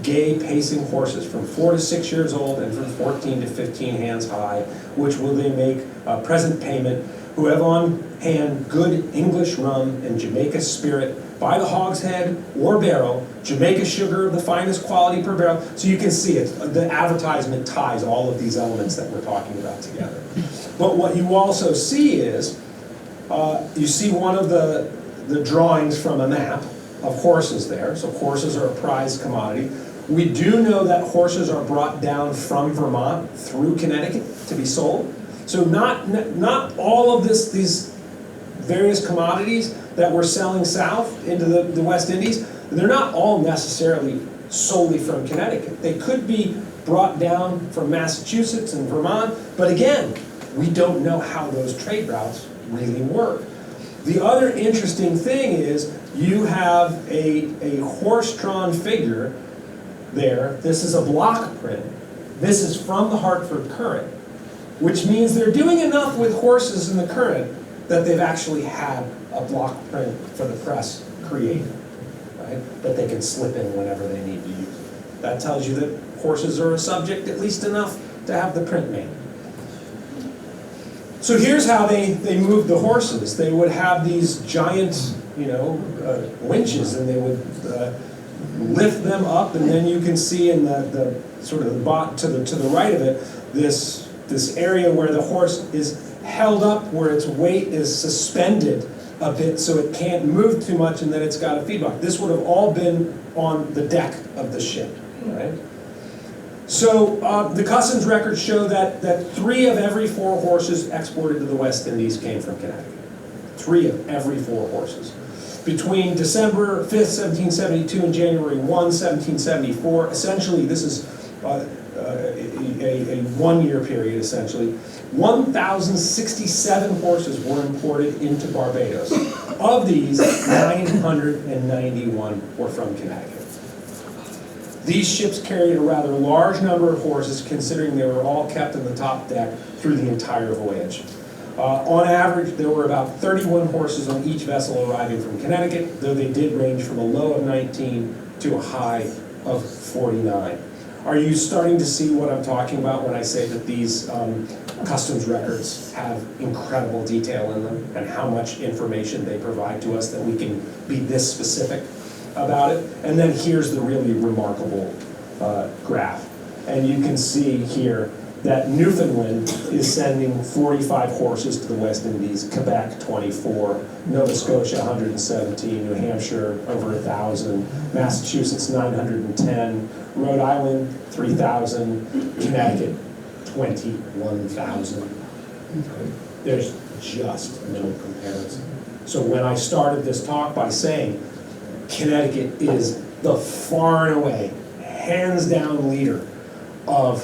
Speaker 3: gay pacing horses from 4 to 6 years old and from 14 to 15 hands high, which will they make present payment, who have on hand good English rum and Jamaica spirit by the hogshead or barrel, Jamaica sugar of the finest quality per barrel. So you can see it, the advertisement ties all of these elements that we're talking about together. But what you also see is, you see one of the drawings from a map of horses there. So horses are a prized commodity. We do know that horses are brought down from Vermont through Connecticut to be sold. So not all of these various commodities that we're selling south into the West Indies, they're not all necessarily solely from Connecticut. They could be brought down from Massachusetts and Vermont, but again, we don't know how those trade routes really work. The other interesting thing is you have a horse-drawn figure there. This is a block print. This is from the Hartford Courant, which means they're doing enough with horses in the Courant that they've actually had a block print for the press created, right? That they can slip in whenever they need to use it. That tells you that horses are a subject at least enough to have the print made. So here's how they moved the horses. They would have these giant, winches, and they would lift them up, and then you can see in the sort of the bot to the right of it, this area where the horse is held up, where its weight is suspended a bit so it can't move too much, and then it's got a feed block. This would have all been on the deck of the ship, right? So the customs records show that 3 of every 4 horses exported to the West Indies came from Connecticut. 3 of every 4 horses. Between December 5th, 1772 and January 1, 1774, essentially this is a one-year period, essentially, 1,067 horses were imported into Barbados. Of these, 991 were from Connecticut. These ships carried a rather large number of horses, considering they were all kept in the top deck through the entire voyage. On average, there were about 31 horses on each vessel arriving from Connecticut, though they did range from a low of 19 to a high of 49. Are you starting to see what I'm talking about when I say that these customs records have incredible detail in them, and how much information they provide to us that we can be this specific about it? And then here's the really remarkable graph. And you can see here that Newfoundland is sending 45 horses to the West Indies, Quebec 24, Nova Scotia 117, New Hampshire over 1,000, Massachusetts 910, Rhode Island 3,000, Connecticut 21,000. There's just no comparison. So when I started this talk by saying Connecticut is the far and away, hands down leader of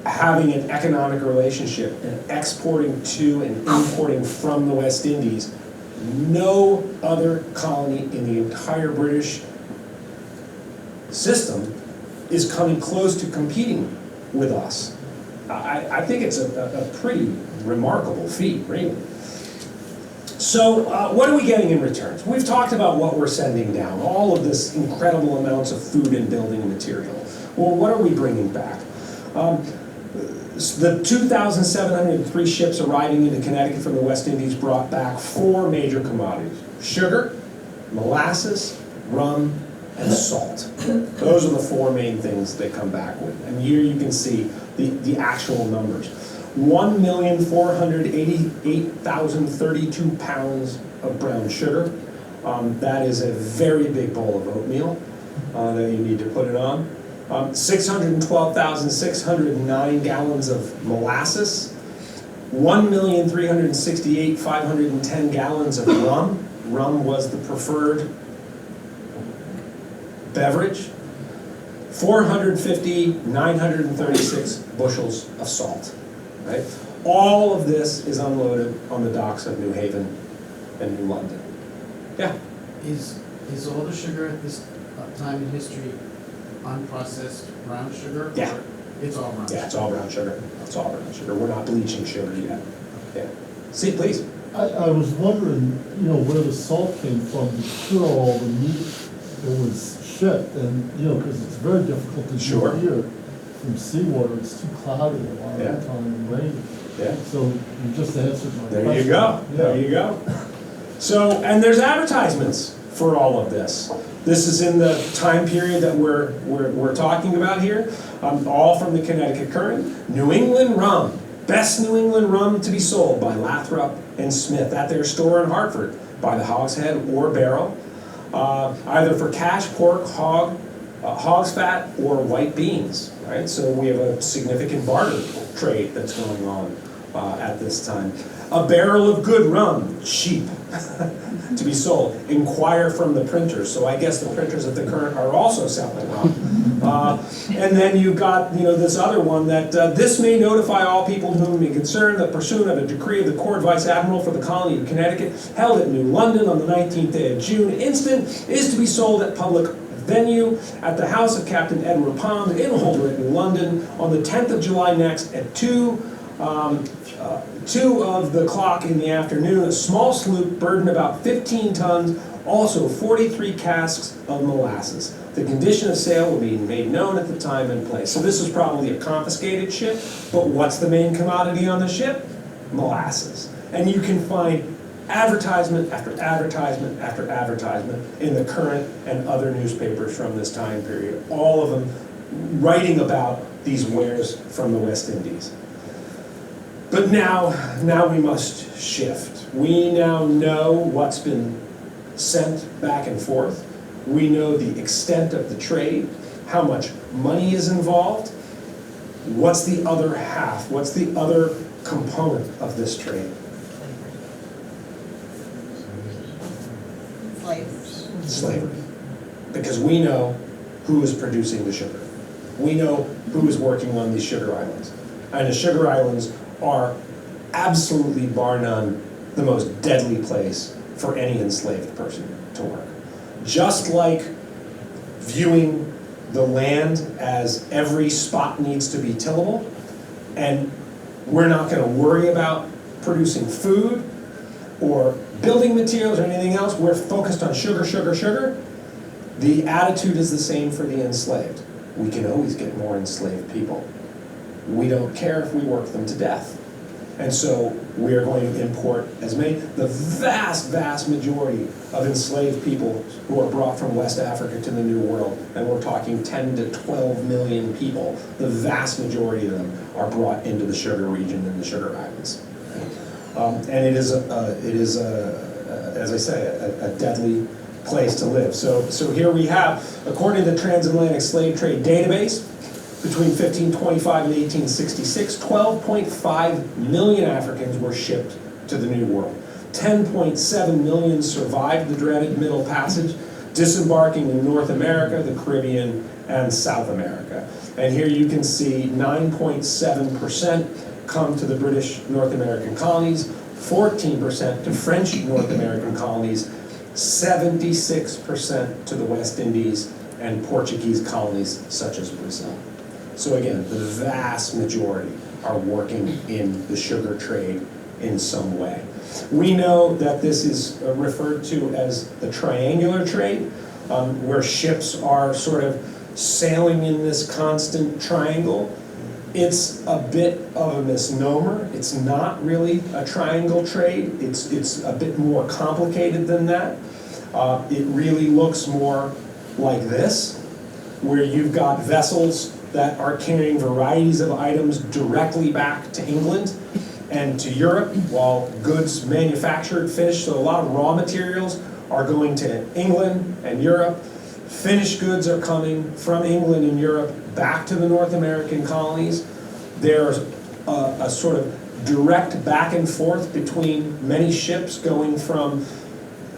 Speaker 3: having an economic relationship and exporting to and importing from the West Indies, no other colony in the entire British system is coming close to competing with us. I think it's a pretty remarkable feat, really. So what are we getting in returns? We've talked about what we're sending down, all of this incredible amounts of food and building material. Well, what are we bringing back? The 2,703 ships arriving into Connecticut from the West Indies brought back 4 major commodities: sugar, molasses, rum, and salt. Those are the 4 main things they come back with. And here you can see the actual numbers. 1,488,032 pounds of brown sugar. That is a very big bowl of oatmeal that you need to put it on. 612,609 gallons of molasses. 1,368,510 gallons of rum. Rum was the preferred beverage. 450,936 bushels of salt. Right? All of this is unloaded on the docks of New Haven and New London. Yeah.
Speaker 2: Is all the sugar at this time in history unprocessed brown sugar?
Speaker 3: Yeah.
Speaker 2: Or it's all brown sugar?
Speaker 3: Yeah, it's all brown sugar. It's all brown sugar. We're not bleaching sugar yet. Yeah. See, please.
Speaker 4: I was wondering, where the salt came from to cure all the meat that was shipped, and, because it's very difficult to
Speaker 3: Sure.
Speaker 4: do here from seawater, it's too cloudy a lot
Speaker 3: Yeah.
Speaker 4: of the time and rainy.
Speaker 3: Yeah.
Speaker 4: So you just answered my question.
Speaker 3: There you go. There
Speaker 4: Yeah.
Speaker 3: you go. So, and there's advertisements for all of this. This is in the time period that we're talking about here, all from the Connecticut Current. New England rum, best New England rum to be sold by Lathrop and Smith at their store in Hartford, by the hogshead or barrel, either for cash, pork, hog's fat, or white beans. Right, so we have a significant barter trade that's going on at this time. A barrel of good rum, cheap, to be sold. Inquire from the printers. So I guess the printers at the Current are also selling rum. And then you've got this other one that this may notify all people to whom it may concern that pursuant of a decree of the Court Vice Admiral for the Colony of Connecticut held at New London on the 19th day of June instant is to be sold at public venue at the house of Captain Edward Pond in Holderett, New London, on the 10th of July next at 2 of the clock in the afternoon. A small sloop burdened about 15 tons, also 43 casks of molasses. The condition of sale will be made known at the time and place. So this is probably a confiscated ship, but what's the main commodity on the ship? Molasses. And you can find advertisement after advertisement after advertisement in the Current and other newspapers from this time period, all of them writing about these wares from the West Indies. But now we must shift. We now know what's been sent back and forth. We know the extent of the trade, how much money is involved. What's the other half? What's the other component of this trade? Slavery. Because we know who is producing the sugar. We know who is working on these sugar islands. And the sugar islands are absolutely, bar none, the most deadly place for any enslaved person to work. Just like viewing the land as every spot needs to be tillable, and we're not going to worry about producing food or building materials or anything else, we're focused on sugar, sugar, sugar. The attitude is the same for the enslaved. We can always get more enslaved people. We don't care if we work them to death. And so we are going to import as many, the vast, vast majority of enslaved people who are brought from West Africa to the New World, and we're talking 10 to 12 million people, the vast majority of them are brought into the sugar region and the sugar islands. And it is, as I say, a deadly place to live. So here we have, according to the Transatlantic Slave Trade Database, between 1525 and 1866, 12.5 million Africans were shipped to the New World. 10.7 million survived the dreaded Middle Passage, disembarking in North America, the Caribbean, and South America. And here you can see 9.7% come to the British North American colonies, 14% to French North American colonies, 76% to the West Indies and Portuguese colonies such as Brazil. So again, the vast majority are working in the sugar trade in some way. We know that this is referred to as the triangular trade, where ships are sort of sailing in this constant triangle. It's a bit of a misnomer. It's not really a triangle trade. It's a bit more complicated than that. It really looks more like this, where you've got vessels that are carrying varieties of items directly back to England and to Europe, while goods manufactured, finished, so a lot of raw materials are going to England and Europe. Finished goods are coming from England and Europe back to the North American colonies. There's a sort of direct back and forth between many ships going from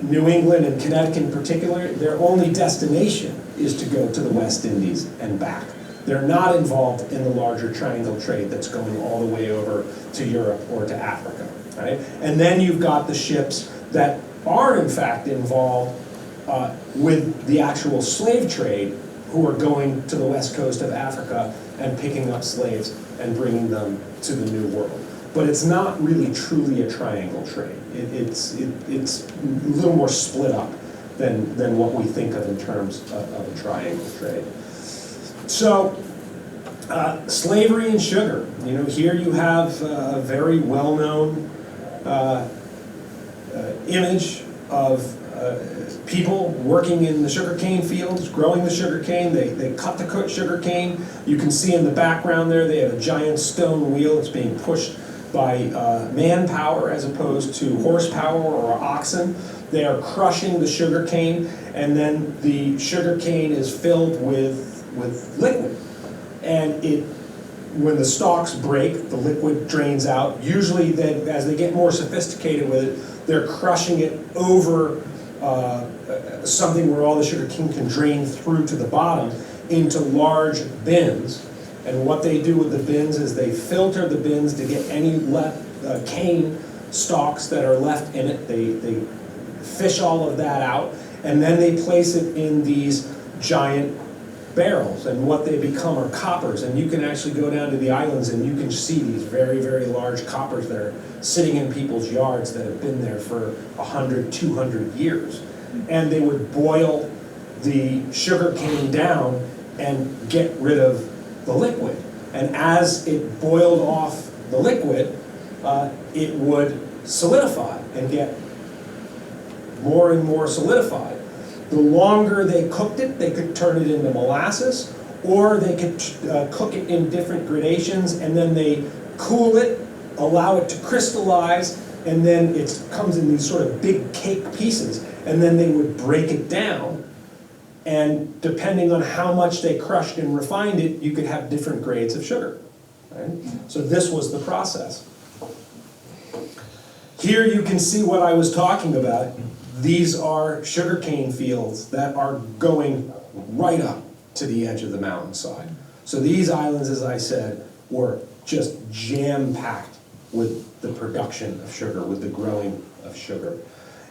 Speaker 3: New England and Connecticut in particular. Their only destination is to go to the West Indies and back. They're not involved in the larger triangle trade that's going all the way over to Europe or to Africa, right? And then you've got the ships that are in fact involved with the actual slave trade, who are going to the west coast of Africa and picking up slaves and bringing them to the New World. But it's not really truly a triangle trade. It's a little more split up than what we think of in terms of a triangle trade. So, slavery and sugar. You know, here you have a very well-known image of people working in the sugarcane fields, growing the sugarcane. They cut the sugarcane. You can see in the background there, they have a giant stone wheel that's being pushed by manpower as opposed to horsepower or oxen. They are crushing the sugarcane, and then the sugarcane is filled with liquid. And when the stalks break, the liquid drains out. Usually, as they get more sophisticated with it, they're crushing it over something where all the sugar cane can drain through to the bottom into large bins. And what they do with the bins is they filter the bins to get any cane stalks that are left in it. They fish all of that out, and then they place it in these giant barrels, and what they become are coppers. And you can actually go down to the islands and you can see these very, very large coppers that are sitting in people's yards that have been there for 100, 200 years. And they would boil the sugar cane down and get rid of the liquid. And as it boiled off the liquid, it would solidify and get more and more solidified. The longer they cooked it, they could turn it into molasses, or they could cook it in different gradations, and then they cool it, allow it to crystallize, and then it comes in these sort of big cake pieces, and then they would break it down, and depending on how much they crushed and refined it, you could have different grades of sugar. Right? So this was the process. Here you can see what I was talking about. These are sugarcane fields that are going right up to the edge of the mountainside. So these islands, as I said, were just jam-packed with the production of sugar, with the growing of sugar.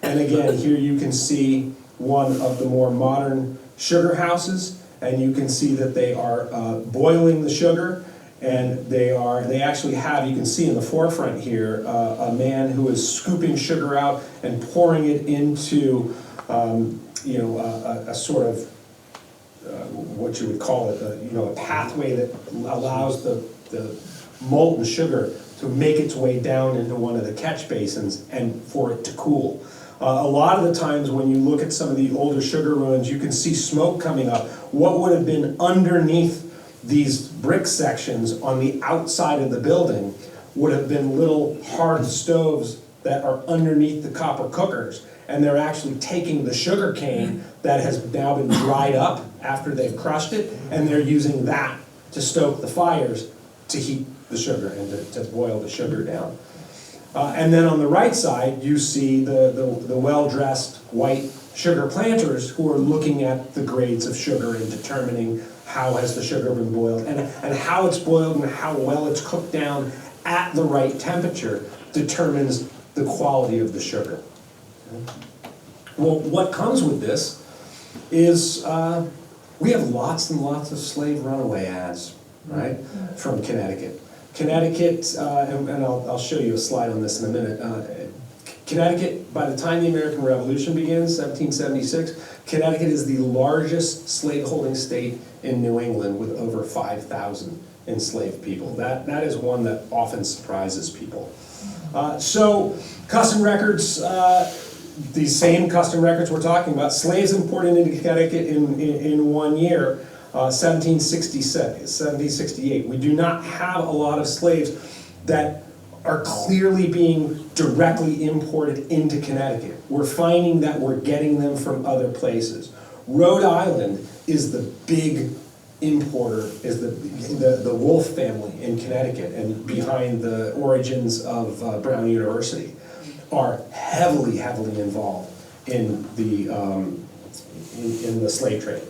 Speaker 3: And again, here you can see one of the more modern sugar houses, and you can see that they are boiling the sugar, and they actually have, you can see in the forefront here, a man who is scooping sugar out and pouring it into, a sort of, what you would call it, a pathway that allows the molten sugar to make its way down into one of the catch basins and for it to cool. A lot of the times when you look at some of the older sugar ruins, you can see smoke coming up. What would have been underneath these brick sections on the outside of the building would have been little hard stoves that are underneath the copper cookers, and they're actually taking the sugar cane that has now been dried up after they've crushed it, and they're using that to stoke the fires to heat the sugar and to boil the sugar down. And then on the right side, you see the well-dressed white sugar planters who are looking at the grades of sugar and determining how has the sugar been boiled, and how it's boiled and how well it's cooked down at the right temperature determines the quality of the sugar. Well, what comes with this is we have lots and lots of slave runaway ads, right, from Connecticut. Connecticut, and I'll show you a slide on this in a minute. Connecticut, by the time the American Revolution begins, 1776, Connecticut is the largest slaveholding state in New England with over 5,000 enslaved people. That is one that often surprises people. So custom records, these same custom records we're talking about, slaves imported into Connecticut in 1 year, 1768. We do not have a lot of slaves that are clearly being directly imported into Connecticut. We're finding that we're getting them from other places. Rhode Island is the big importer, is the Wolf family in Connecticut, and behind the origins of Brown University, are heavily involved in the slave trade.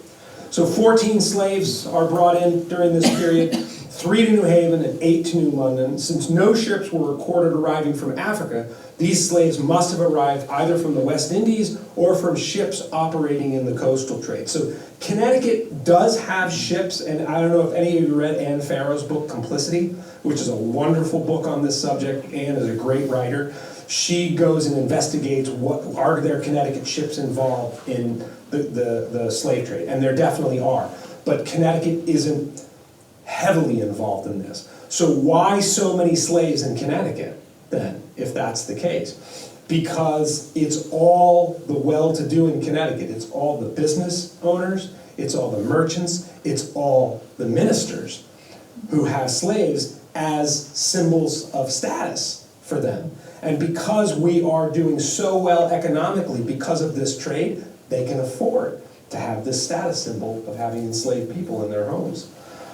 Speaker 3: So 14 slaves are brought in during this period. 3 to New Haven and 8 to New London. Since no ships were recorded arriving from Africa, these slaves must have arrived either from the West Indies or from ships operating in the coastal trade. So Connecticut does have ships, and I don't know if any of you read Anne Farrow's book, Complicity, which is a wonderful book on this subject. Anne is a great writer. She goes and investigates what are there Connecticut ships involved in the slave trade, and there definitely are. But Connecticut isn't heavily involved in this. So why so many slaves in Connecticut then, if that's the case? Because it's all the well-to-do in Connecticut. It's all the business owners, it's all the merchants, it's all the ministers who have slaves as symbols of status for them. And because we are doing so well economically because of this trade, they can afford to have this status symbol of having enslaved people in their homes.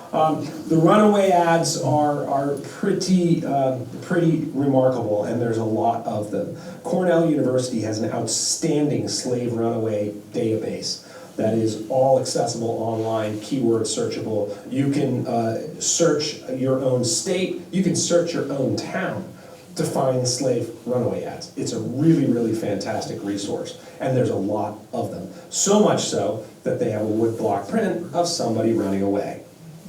Speaker 3: The runaway ads are pretty remarkable, and there's a lot of them. Cornell University has an outstanding slave runaway database that is all accessible online, keyword searchable. You can search your own state, you can search your own town to find slave runaway ads. It's a really, really fantastic resource, and there's a lot of them. So much so that they have a woodblock print of somebody running away,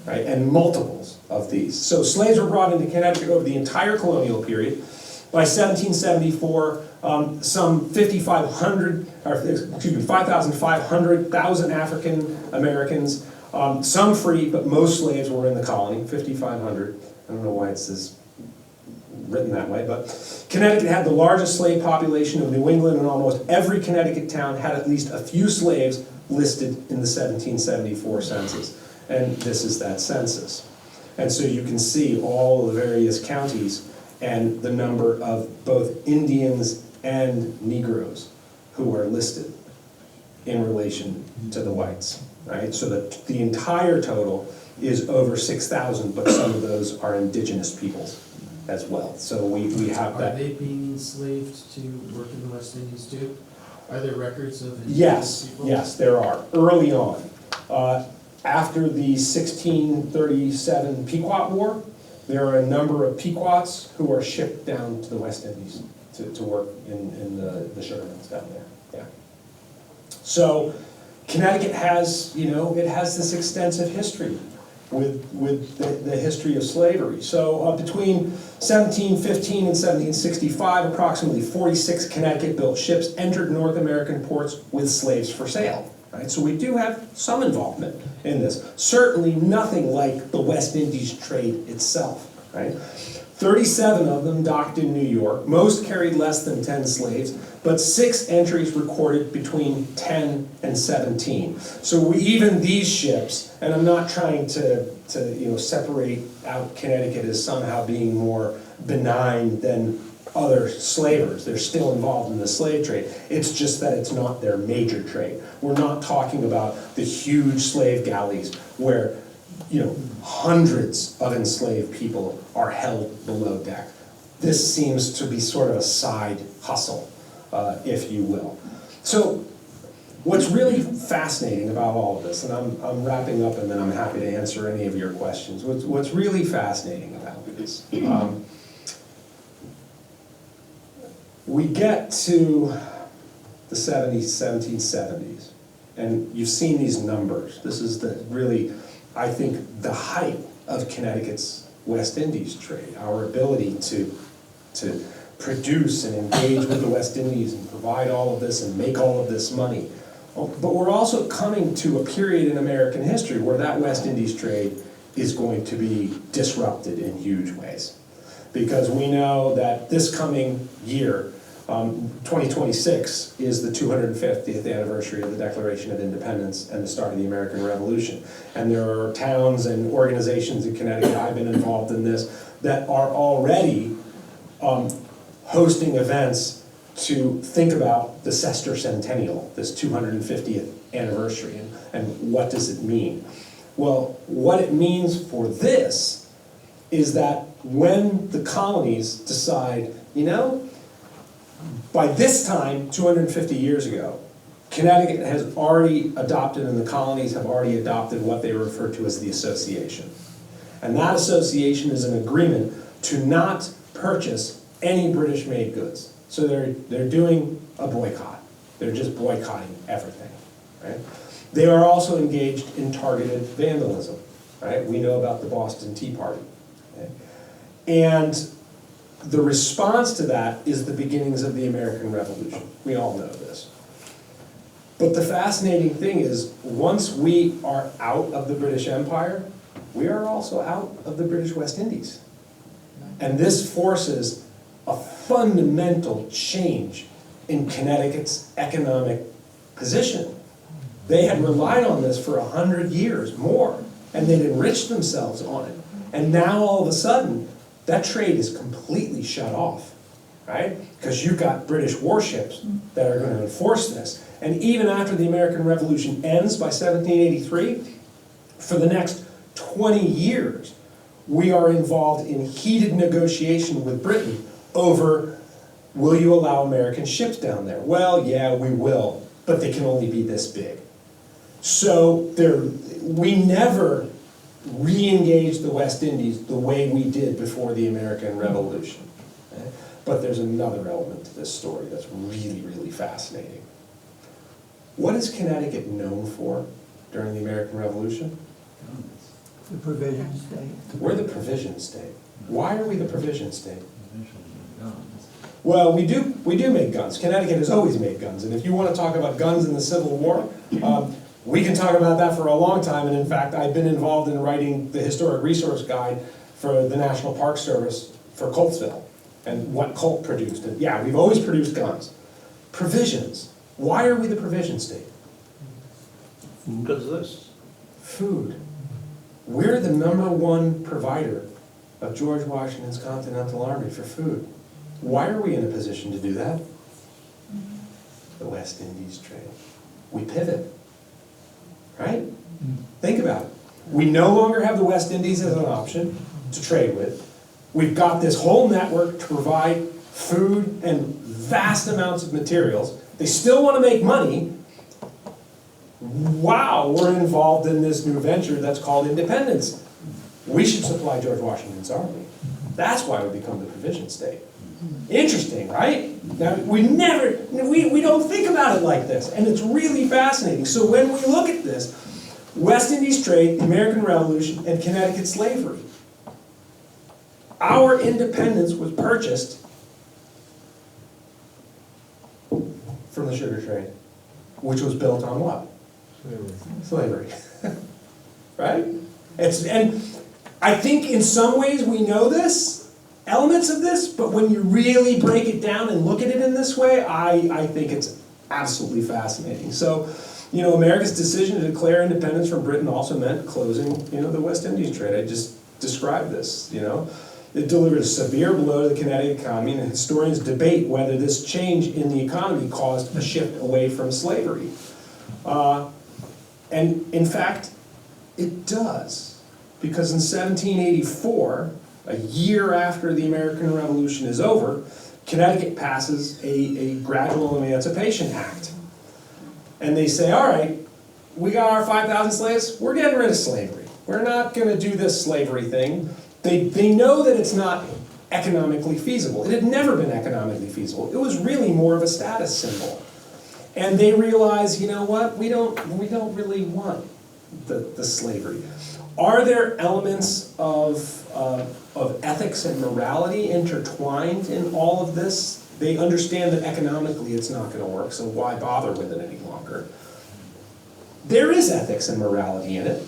Speaker 3: right? And multiples of these. So slaves were brought into Connecticut over the entire colonial period. By 1774, some 5,500 African Americans, some free, but most slaves were in the colony, 5,500. I don't know why it says written that way, but Connecticut had the largest slave population of New England, and almost every Connecticut town had at least a few slaves listed in the 1774 census. And this is that census. And so you can see all the various counties and the number of both Indians and Negroes who are listed in relation to the whites, right? So that the entire total is over 6,000, but some of those are indigenous peoples as well. So we have
Speaker 2: Are
Speaker 3: that.
Speaker 2: they being enslaved to work in the West Indies too? Are there records of indigenous
Speaker 3: Yes,
Speaker 2: people?
Speaker 3: yes, there are. Early on, after the 1637 Pequot War, there are a number of Pequots who are shipped down to the West Indies to work in the sugar mills down there. Yeah. So Connecticut has, it has this extensive history with the history of slavery. So between 1715 and 1765, approximately 46 Connecticut-built ships entered North American ports with slaves for sale. Right? So we do have some involvement in this. Certainly nothing like the West Indies trade itself. Right? 37 of them docked in New York. Most carried less than 10 slaves, but 6 entries recorded between 10 and 17. So even these ships, and I'm not trying to separate out Connecticut as somehow being more benign than other slavers. They're still involved in the slave trade. It's just that it's not their major trade. We're not talking about the huge slave galleys where hundreds of enslaved people are held below deck. This seems to be sort of a side hustle, if you will. So what's really fascinating about all of this, and I'm wrapping up and then I'm happy to answer any of your questions. What's really fascinating about this, we get to the 1770s, and you've seen these numbers. This is I think, the height of Connecticut's West Indies trade, our ability to produce and engage with the West Indies and provide all of this and make all of this money. But we're also coming to a period in American history where that West Indies trade is going to be disrupted in huge ways. Because we know that this coming year, 2026 is the 250th anniversary of the Declaration of Independence and the start of the American Revolution. And there are towns and organizations in Connecticut, I've been involved in this, that are already hosting events to think about the sesquicentennial, this 250th anniversary, and what does it mean? Well, what it means for this is that when the colonies decide, by this time, 250 years ago, Connecticut has already adopted, and the colonies have already adopted what they refer to as the association. And that association is an agreement to not purchase any British-made goods. So they're doing a boycott. They're just boycotting everything, right? They are also engaged in targeted vandalism, right? We know about the Boston Tea Party. Okay? And the response to that is the beginnings of the American Revolution. We all know this. But the fascinating thing is, once we are out of the British Empire, we are also out of the British West Indies. And this forces a fundamental change in Connecticut's economic position. They had relied on this for 100 years more, and they'd enriched themselves on it. And now all of a sudden, that trade is completely shut off, right? Because you've got British warships that are going to enforce this. And even after the American Revolution ends by 1783, for the next 20 years, we are involved in heated negotiation with Britain over, will you allow American ships down there? Well, yeah, we will, but they can only be this big. So we never re-engaged the West Indies the way we did before the American Revolution. Okay? But there's another element to this story that's really, really fascinating. What is Connecticut known for during the American Revolution?
Speaker 5: The provision state.
Speaker 3: We're the provision state. Why are we the provision state? Well, we do make guns. Connecticut has always made guns. And if you want to talk about guns in the Civil War, we can talk about that for a long time. And in fact, I've been involved in writing the Historic Resource Guide for the National Park Service for Coltsville and what Colt produced. And yeah, we've always produced guns. Provisions. Why are we the provision state?
Speaker 6: Because of this.
Speaker 3: Food. We're the #1 provider of George Washington's Continental Army for food. Why are we in a position to do that? The West Indies trade. We pivot, right? Think about it. We no longer have the West Indies as an option to trade with. We've got this whole network to provide food and vast amounts of materials. They still want to make money. Wow, we're involved in this new venture that's called independence. We should supply George Washington's army. That's why we become the provision state. Interesting, right? Now, we don't think about it like this, and it's really fascinating. So when we look at this, West Indies trade, the American Revolution, and Connecticut slavery, our independence was purchased from the sugar trade, which was built on what? Slavery. Right? And I think in some ways we know this, elements of this, but when you really break it down and look at it in this way, I think it's absolutely fascinating. So, America's decision to declare independence from Britain also meant closing, the West Indies trade. I just described this, It delivered a severe blow to the Connecticut economy, and historians debate whether this change in the economy caused a shift away from slavery. And in fact, it does, because in 1784, a year after the American Revolution is over, Connecticut passes a Gradual Emancipation Act. And they say, all right, we got our 5,000 slaves, we're getting rid of slavery. We're not going to do this slavery thing. They know that it's not economically feasible. It had never been economically feasible. It was really more of a status symbol. And they realize, you know what, we don't really want the slavery. Are there elements of ethics and morality intertwined in all of this? They understand that economically it's not going to work, so why bother with it any longer? There is ethics and morality in it.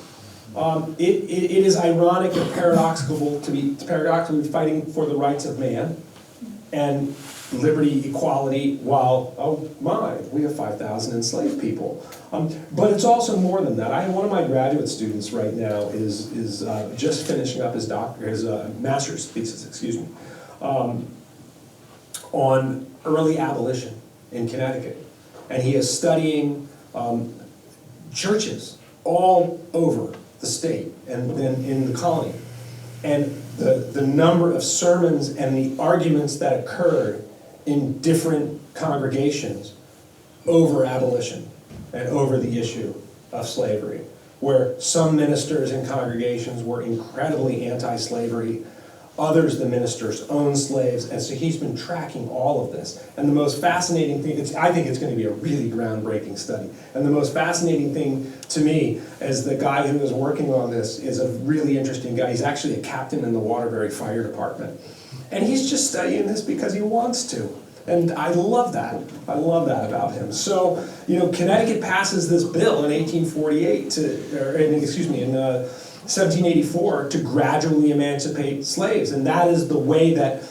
Speaker 3: It is ironic and paradoxical to be fighting for the rights of man and liberty, equality, while, oh my, we have 5,000 enslaved people. But it's also more than that. One of my graduate students right now is just finishing up his master's thesis, on early abolition in Connecticut. And he is studying churches all over the state and then in the colony. And the number of sermons and the arguments that occurred in different congregations over abolition and over the issue of slavery. where some ministers and congregations were incredibly anti-slavery, others, the ministers, owned slaves, and so he's been tracking all of this. And the most fascinating thing, I think it's going to be a really groundbreaking study, and the most fascinating thing to me as the guy who is working on this is a really interesting guy. He's actually a captain in the Waterbury Fire Department. And he's just studying this because he wants to. And I love that. I love that about him. So, Connecticut passes this bill in 1848 in 1784 to gradually emancipate slaves. And that is the way that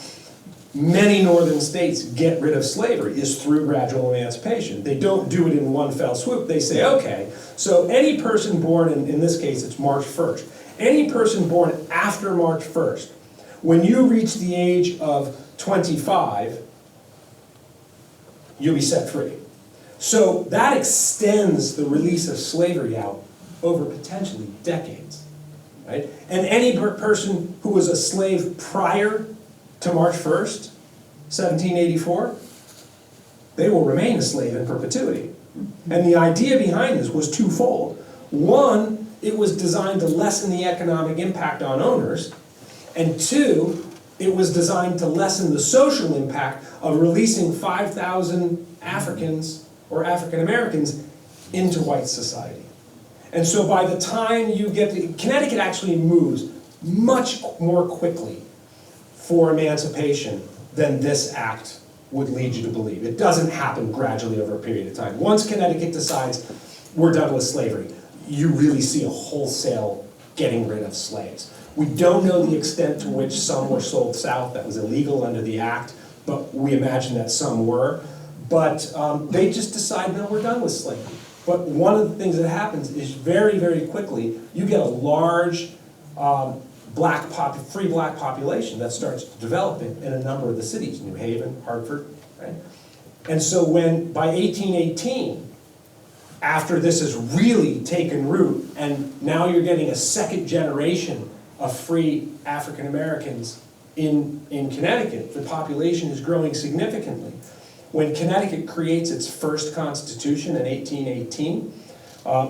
Speaker 3: many northern states get rid of slavery, is through gradual emancipation. They don't do it in one fell swoop. They say, okay, so any person born, in this case it's March 1st, any person born after March 1st, when you reach the age of 25, you'll be set free. So that extends the release of slavery out over potentially decades, right? And any person who was a slave prior to March 1st, 1784, they will remain a slave in perpetuity. And the idea behind this was twofold. One, it was designed to lessen the economic impact on owners, and two, it was designed to lessen the social impact of releasing 5,000 Africans or African Americans into white society. And so by the time you get to, Connecticut actually moves much more quickly for emancipation than this act would lead you to believe. It doesn't happen gradually over a period of time. Once Connecticut decides we're done with slavery, you really see a wholesale getting rid of slaves. We don't know the extent to which some were sold south. That was illegal under the act, but we imagine that some were. But they just decide, no, we're done with slavery. But one of the things that happens is very, very quickly, you get a large free black population that starts to develop in a number of the cities, New Haven, Hartford, right? And so by 1818, after this has really taken root, and now you're getting a second generation of free African Americans in Connecticut, the population is growing significantly. When Connecticut creates its first constitution in 1818,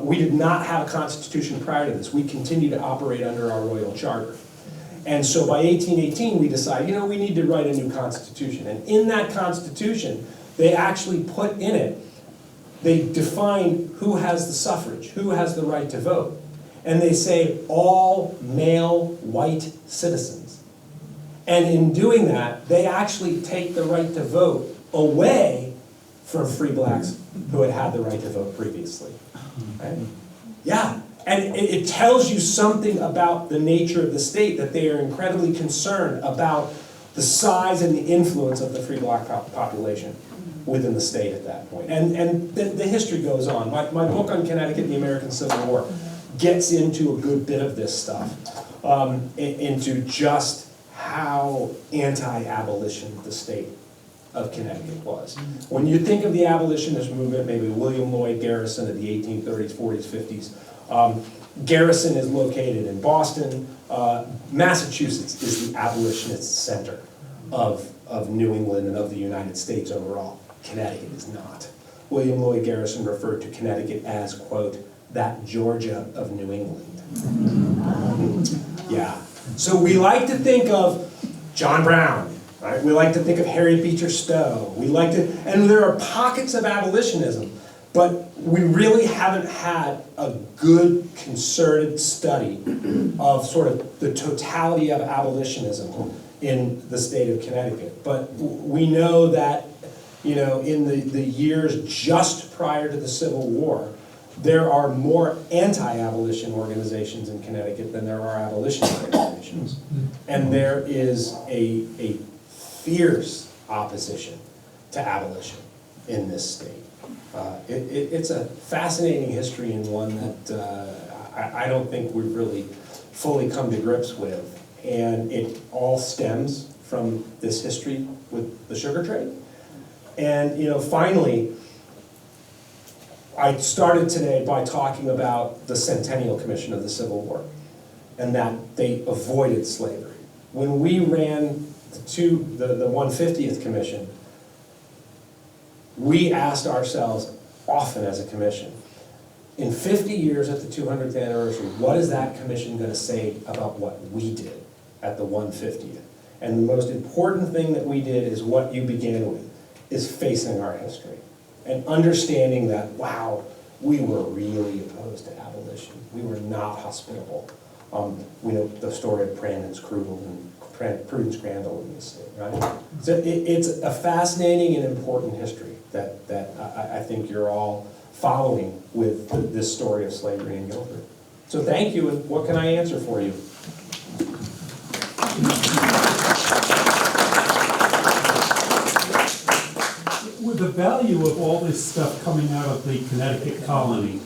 Speaker 3: we did not have a constitution prior to this. We continued to operate under our royal charter. And so by 1818, we decided, we need to write a new constitution. And in that constitution, they actually put in it, they define who has the suffrage, who has the right to vote. And they say all male white citizens. And in doing that, they actually take the right to vote away from free blacks who had the right to vote previously. Right? Yeah, and it tells you something about the nature of the state, that they are incredibly concerned about the size and the influence of the free black population within the state at that point. And the history goes on. My book on Connecticut and the American Civil War gets into a good bit of this stuff, into just how anti-abolition the state of Connecticut was. When you think of the abolitionist movement, maybe William Lloyd Garrison of the 1830s, 40s, 50s, Garrison is located in Boston. Massachusetts is the abolitionist center of New England and of the United States overall. Connecticut is not. William Lloyd Garrison referred to Connecticut as, quote, that Georgia of New England. Yeah. So we like to think of John Brown, right? We like to think of Harriet Beecher Stowe. And there are pockets of abolitionism, but we really haven't had a good concerted study of sort of the totality of abolitionism in the state of Connecticut. But we know that, in the years just prior to the Civil War, there are more anti-abolition organizations in Connecticut than there are abolition organizations. And there is a fierce opposition to abolition in this state. It's a fascinating history, and one that I don't think we've really fully come to grips with. And it all stems from this history with the sugar trade. And finally, I started today by talking about the Centennial Commission of the Civil War, and that they avoided slavery. When we ran the 150th Commission, we asked ourselves often as a commission, in 50 years at the 200th anniversary, what is that commission gonna say about what we did at the 150th? And the most important thing that we did is what you began with, is facing our history. And understanding that, wow, we were really opposed to abolition. We were not hospitable. We know the story of Prudence Crandall in this state, right? So it's a fascinating and important history that I think you're all following with this story of slavery in Guilford. So thank you, and what can I answer for you?
Speaker 7: With the value of all this stuff coming out of the Connecticut colony,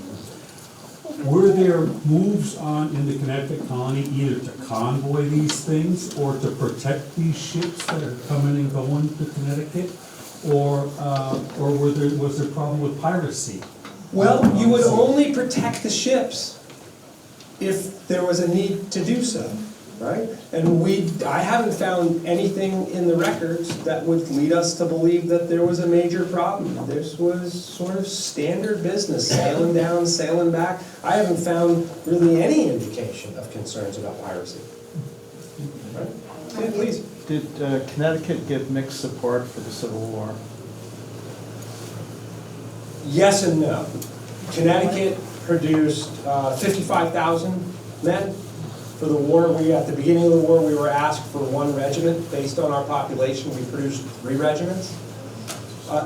Speaker 7: were there moves on in the Connecticut colony either to convoy these things or to protect these ships that are coming and going to Connecticut? Or was there a problem with piracy?
Speaker 3: Well, you would only protect the ships if there was a need to do so, right? And I haven't found anything in the records that would lead us to believe that there was a major problem. This was sort of standard business, sailing down, sailing back. I haven't found really any indication of concerns about piracy. Right? Yeah, please.
Speaker 6: Did Connecticut give mixed support for the Civil War?
Speaker 3: Yes and no. Connecticut produced 55,000 men for the war. At the beginning of the war, we were asked for 1 regiment. Based on our population, we produced 3 regiments.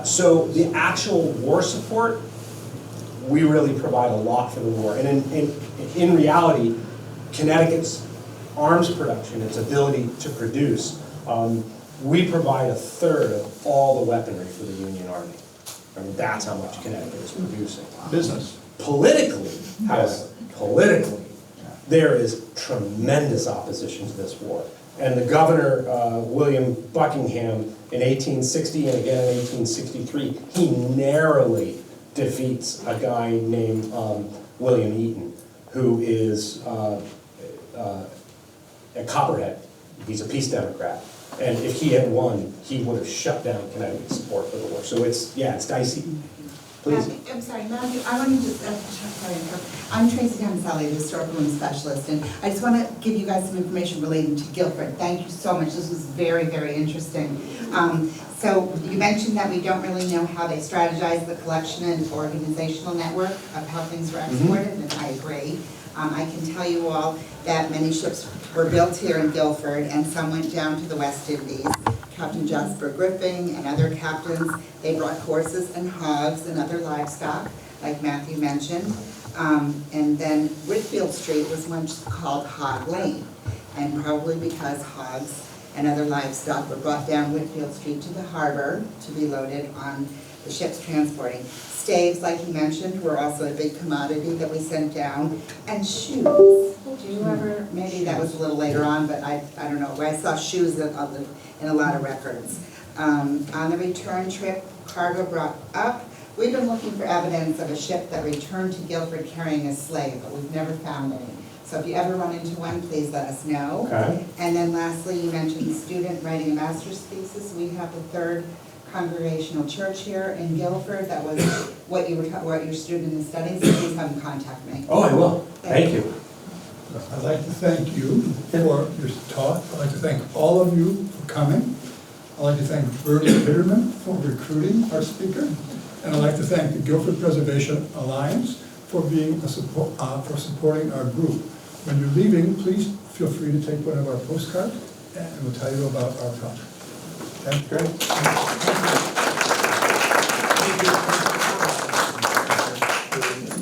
Speaker 3: So the actual war support, we really provide a lot for the war. And in reality, Connecticut's arms production, its ability to produce, we provide 1/3 of all the weaponry for the Union Army. I mean, that's how much Connecticut is producing.
Speaker 6: Business.
Speaker 3: Politically, however, there is tremendous opposition to this war. And the governor, William Buckingham, in 1860 and again in 1863, he narrowly defeats a guy named William Eaton, who is a Copperhead. He's a peace Democrat. And if he had won, he would have shut down Connecticut's support for the war. So it's dicey. Please.
Speaker 8: I'm sorry, Matthew, I want to just, sorry, I'm Tracy Gonzalez, the historical women specialist, and I just want to give you guys some information relating to Guilford. Thank you so much, this was very, very interesting. So you mentioned that we don't really know how they strategize the collection and organizational network of how things were exported, and I agree. I can tell you all that many ships were built here in Guilford, and some went down to the West Indies. Captain Jasper Griffing and other captains, they brought horses and hogs and other livestock, like Matthew mentioned. And then Whitfield Street was once called Hog Lane, and probably because hogs and other livestock were brought down Whitfield Street to the harbor to be loaded on the ships transporting. Staves, like you mentioned, were also a big commodity that we sent down, and shoes. Do you ever, maybe that was a little later on, but I don't know, I saw shoes in a lot of records. On the return trip, cargo brought up, we've been looking for evidence of a ship that returned to Guilford carrying a slave, but we've never found any. So if you ever run into one, please let us know. Okay. And then lastly, you mentioned student writing a master's thesis. We have the 3rd Congregational Church here in Guilford. That was what your student is studying, so please have them contact me.
Speaker 3: Oh, I will. Thank you.
Speaker 1: I'd like to thank you for your talk. I'd like to thank all of you for coming. I'd like to thank Bertie Bitterman for recruiting our speaker. And I'd like to thank the Guilford Preservation Alliance for being for supporting our group. When you're leaving, please feel free to take one of our postcards, and we'll tell you about our project. Thank you.
Speaker 3: Great. Thank you.